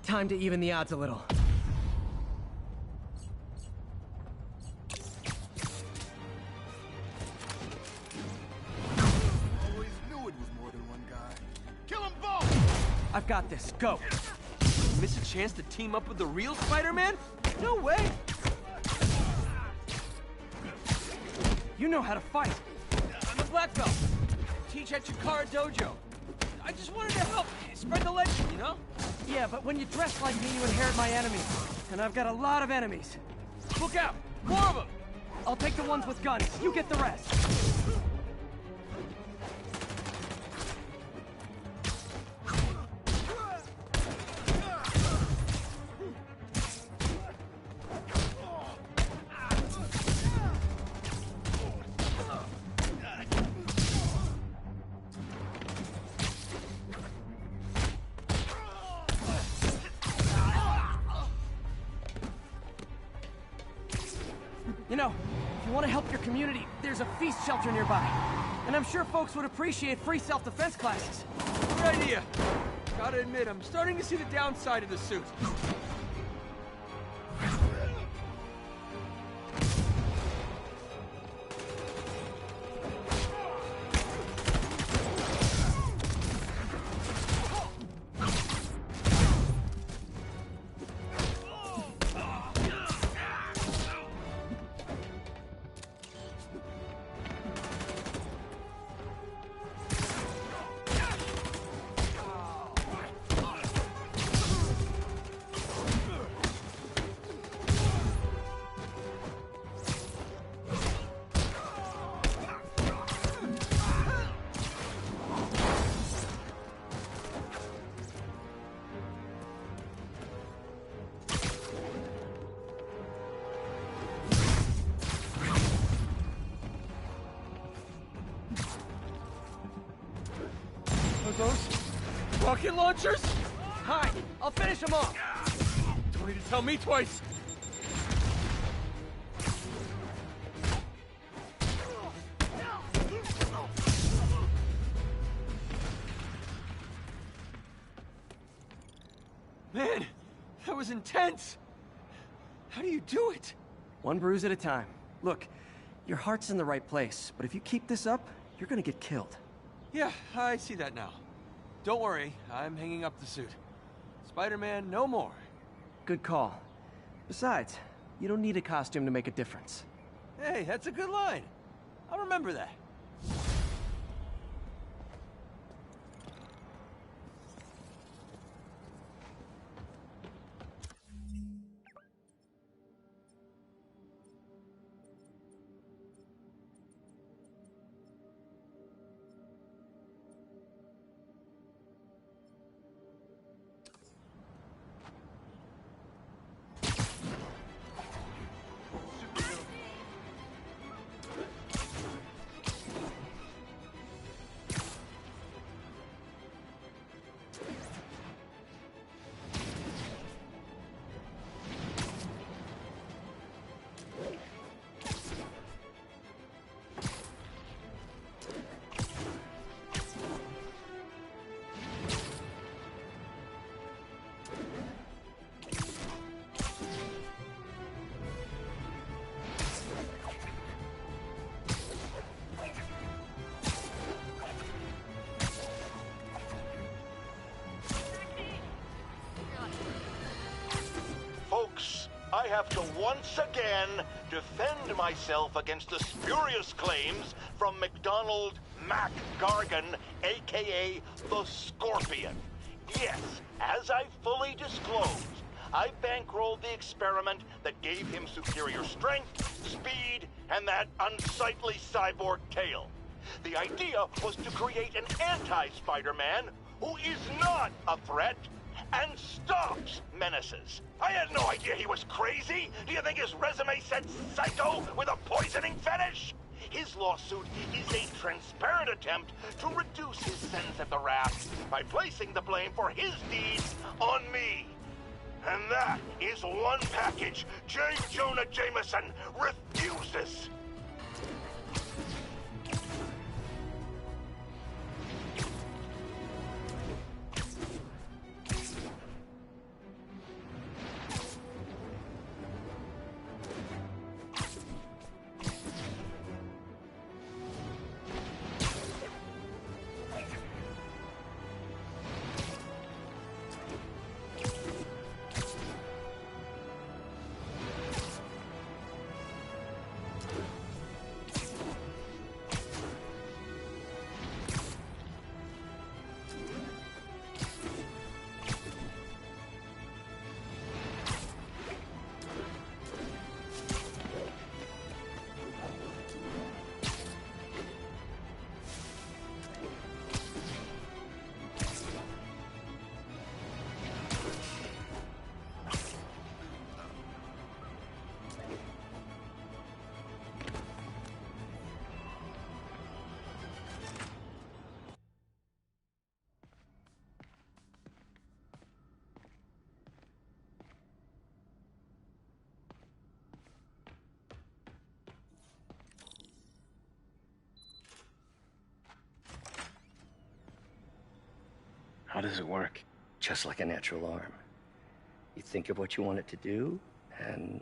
Speaker 1: Time to even the odds a little.
Speaker 4: Always knew it was more than one guy. Kill them both!
Speaker 1: I've got this. Go!
Speaker 2: Miss a chance to team up with the real Spider-Man? No way!
Speaker 1: You know how to fight.
Speaker 2: I'm a black belt. Teach at Chikara Dojo. I just wanted to help spread the legend, you know?
Speaker 1: Yeah, but when you dress like me, you inherit my enemies. And I've got a lot of enemies.
Speaker 2: Look out! More of them!
Speaker 1: I'll take the ones with guns. You get the rest. You know, if you want to help your community, there's a feast shelter nearby. And I'm sure folks would appreciate free self-defense classes.
Speaker 2: Good idea. Gotta admit, I'm starting to see the downside of the suit. Are those rocket launchers?
Speaker 1: Hi, I'll finish him off.
Speaker 2: Don't need to tell me twice. Man, that was intense. How do you do it?
Speaker 1: One bruise at a time. Look, your heart's in the right place, but if you keep this up, you're gonna get killed.
Speaker 2: Yeah, I see that now. Don't worry, I'm hanging up the suit. Spider-Man, no more.
Speaker 1: Good call. Besides, you don't need a costume to make a difference.
Speaker 2: Hey, that's a good line. I'll remember that.
Speaker 7: I have to once again defend myself against the spurious claims from McDonald Mac Gargan, aka the Scorpion. Yes, as I fully disclosed, I bankrolled the experiment that gave him superior strength, speed, and that unsightly cyborg tail. The idea was to create an anti-Spider-Man who is not a threat and stops menaces. I had no idea he was crazy. Do you think his resume said psycho with a poisoning fetish? His lawsuit is a transparent attempt to reduce his sentence at the raft by placing the blame for his deeds on me. And that is one package J. Jonah Jameson refuses.
Speaker 10: How does it work? Just like a natural arm. You think of what you want it to do, and...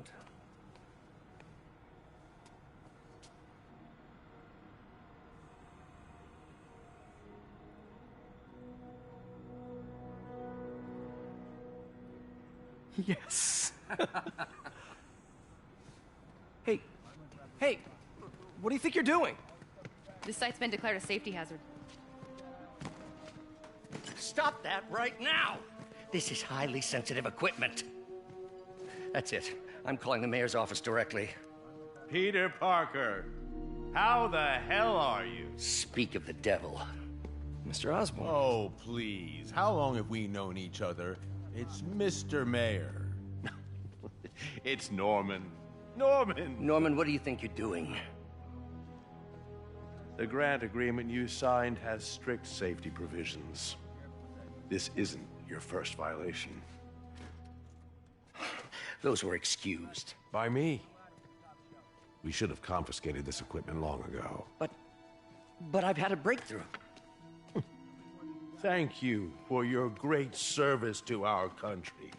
Speaker 1: Yes. Hey, what do you think you're doing?
Speaker 8: This site's been declared a safety hazard.
Speaker 10: Stop that right now! This is highly sensitive equipment. That's it. I'm calling the mayor's office directly.
Speaker 9: Peter Parker, how the hell are you?
Speaker 10: Speak of the devil.
Speaker 1: Mr. Osborn.
Speaker 9: Oh, please. How long have we known each other? It's Mr. Mayor. It's Norman. Norman!
Speaker 10: Norman, what do you think you're doing?
Speaker 11: The grant agreement you signed has strict safety provisions. This isn't your first violation.
Speaker 13: Those were excused.
Speaker 11: By me. We should have confiscated this equipment long ago.
Speaker 13: But I've had a breakthrough.
Speaker 11: Thank you for your great service to our country.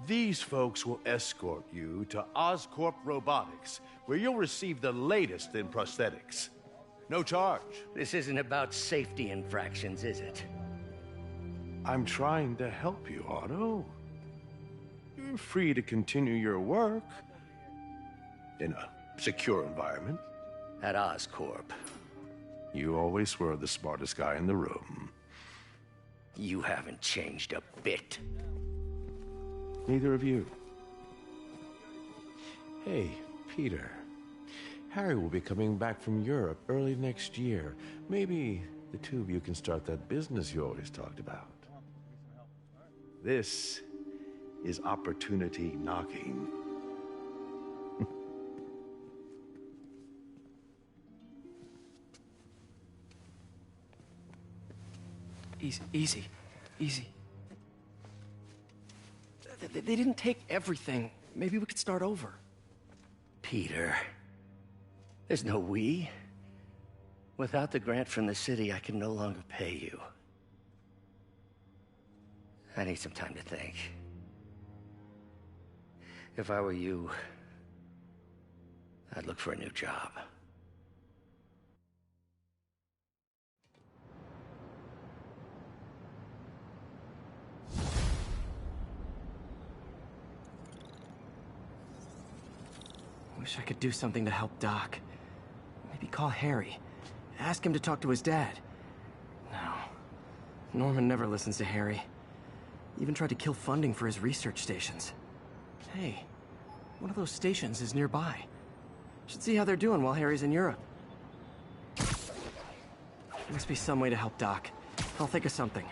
Speaker 11: These folks will escort you to Oscorp Robotics, where you'll receive the latest in prosthetics. No charge.
Speaker 13: This isn't about safety infractions, is it?
Speaker 11: I'm trying to help you, Otto. You're free to continue your work in a secure environment.
Speaker 13: At Oscorp.
Speaker 11: You always were the smartest guy in the room.
Speaker 13: You haven't changed a bit.
Speaker 11: Neither of you. Hey, Peter. Harry will be coming back from Europe early next year. Maybe the two of you can start that business you always talked about. This is opportunity knocking.
Speaker 12: Easy. They didn't take everything. Maybe we could start over.
Speaker 13: Peter. There's no we. Without the grant from the city, I can no longer pay you. I need some time to think. If I were you, I'd look for a new job.
Speaker 12: Wish I could do something to help Doc. Maybe call Harry. Ask him to talk to his dad. No. Norman never listens to Harry. Even tried to kill funding for his research stations. Hey, one of those stations is nearby. Should see how they're doing while Harry's in Europe. Must be some way to help Doc. I'll think of something.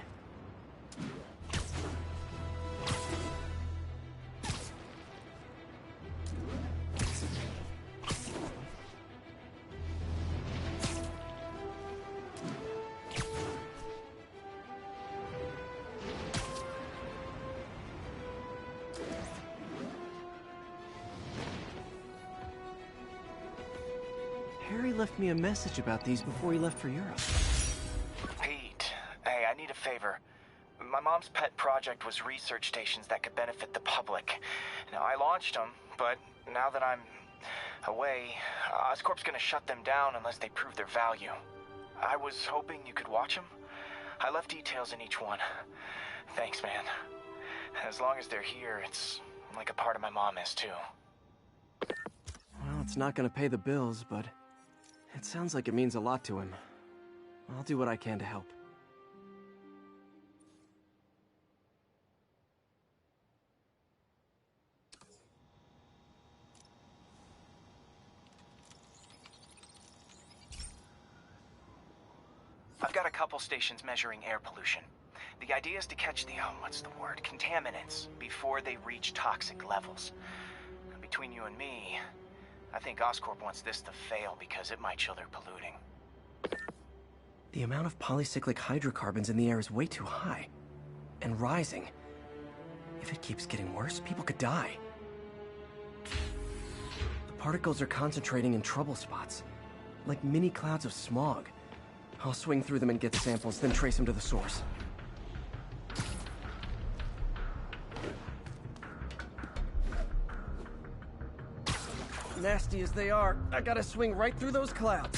Speaker 12: Harry left me a message about these before he left for Europe.
Speaker 14: Pete, hey, I need a favor. My mom's pet project was research stations that could benefit the public. Now, I launched them, but now that I'm away, Oscorp's gonna shut them down unless they prove their value. I was hoping you could watch them. I left details in each one. Thanks, man. As long as they're here, it's like a part of my mom is, too.
Speaker 12: Well, it's not gonna pay the bills, but it sounds like it means a lot to him. I'll do what I can to help.
Speaker 14: I've got a couple stations measuring air pollution. The idea is to catch the, contaminants before they reach toxic levels. Between you and me, I think Oscorp wants this to fail because it might show they're polluting.
Speaker 12: The amount of polycyclic hydrocarbons in the air is way too high. And rising. If it keeps getting worse, people could die. The particles are concentrating in trouble spots. Like mini clouds of smog. I'll swing through them and get samples, then trace them to the source. Nasty as they are, I gotta swing right through those clouds.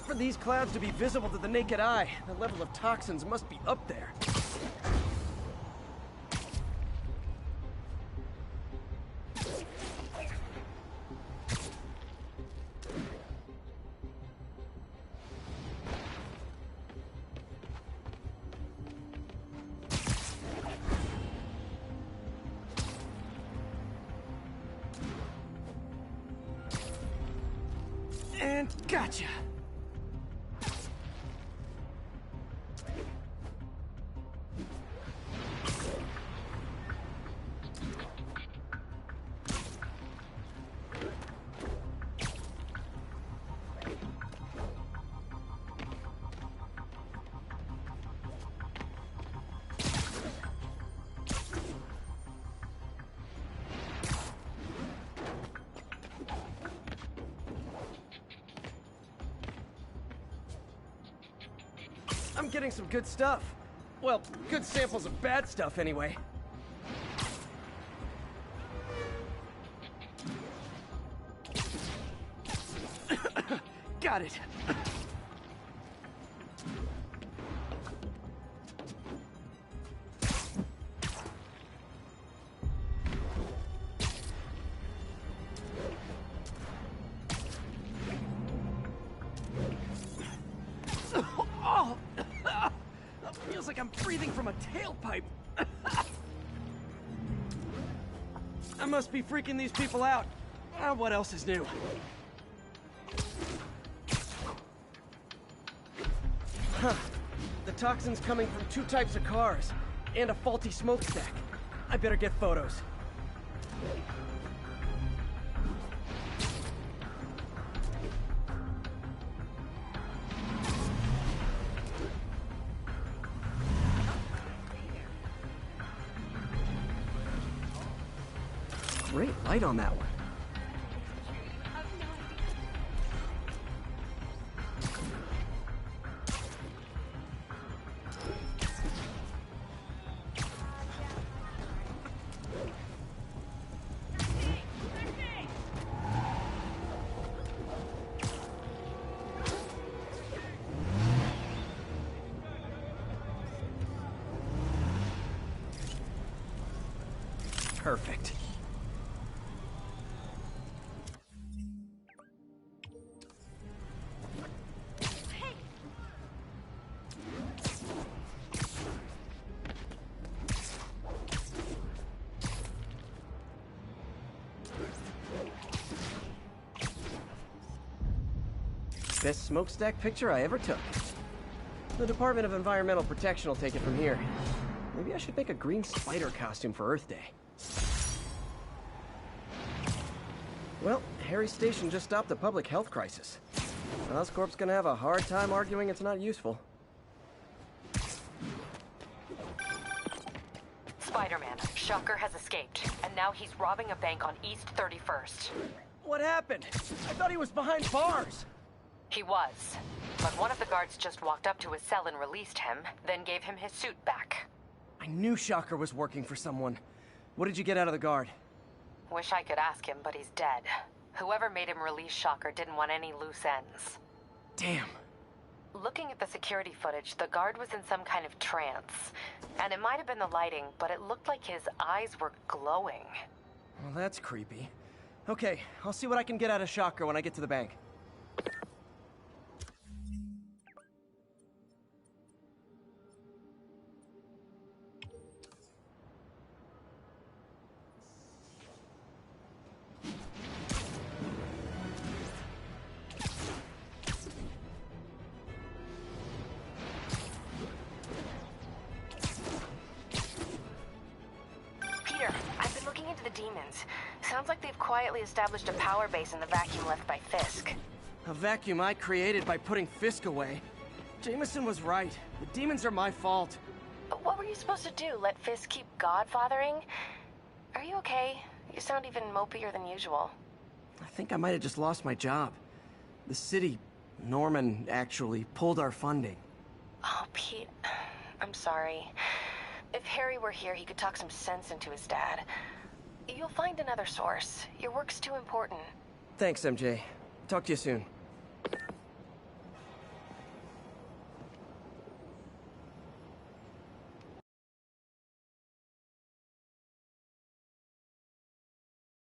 Speaker 12: For these clouds to be visible to the naked eye, the level of toxins must be up there.
Speaker 1: And gotcha! I'm getting some good stuff. Well, good samples of bad stuff, anyway. Got it. Feels like I'm breathing from a tailpipe. I must be freaking these people out. What else is new? Huh. The toxin's coming from 2 types of cars, and a faulty smokestack. I better get photos. Great light on that one. Perfect. Best smokestack picture I ever took. The Department of Environmental Protection will take it from here. Maybe I should make a green spider costume for Earth Day. Well, Harry's station just stopped a public health crisis. Oscorp's gonna have a hard time arguing it's not useful.
Speaker 5: Spider-Man, Shocker has escaped, and now he's robbing a bank on East 31st.
Speaker 1: What happened? I thought he was behind bars.
Speaker 5: He was, but one of the guards just walked up to his cell and released him, then gave him his suit back.
Speaker 1: I knew Shocker was working for someone. What did you get out of the guard?
Speaker 5: Wish I could ask him, but he's dead. Whoever made him release Shocker didn't want any loose ends.
Speaker 1: Damn.
Speaker 5: Looking at the security footage, the guard was in some kind of trance. And it might have been the lighting, but it looked like his eyes were glowing.
Speaker 1: Well, that's creepy. Okay, I'll see what I can get out of Shocker when I get to the bank.
Speaker 5: Sounds like they've quietly established a power base in the vacuum left by Fisk.
Speaker 1: A vacuum I created by putting Fisk away. Jameson was right. The demons are my fault.
Speaker 5: But what were you supposed to do? Let Fisk keep godfathering? Are you okay? You sound even mopier than usual.
Speaker 1: I think I might have just lost my job. The city, Norman, actually pulled our funding.
Speaker 5: Oh, Pete. I'm sorry. If Harry were here, he could talk some sense into his dad. You'll find another source. Your work's too important.
Speaker 1: Thanks, MJ. Talk to you soon.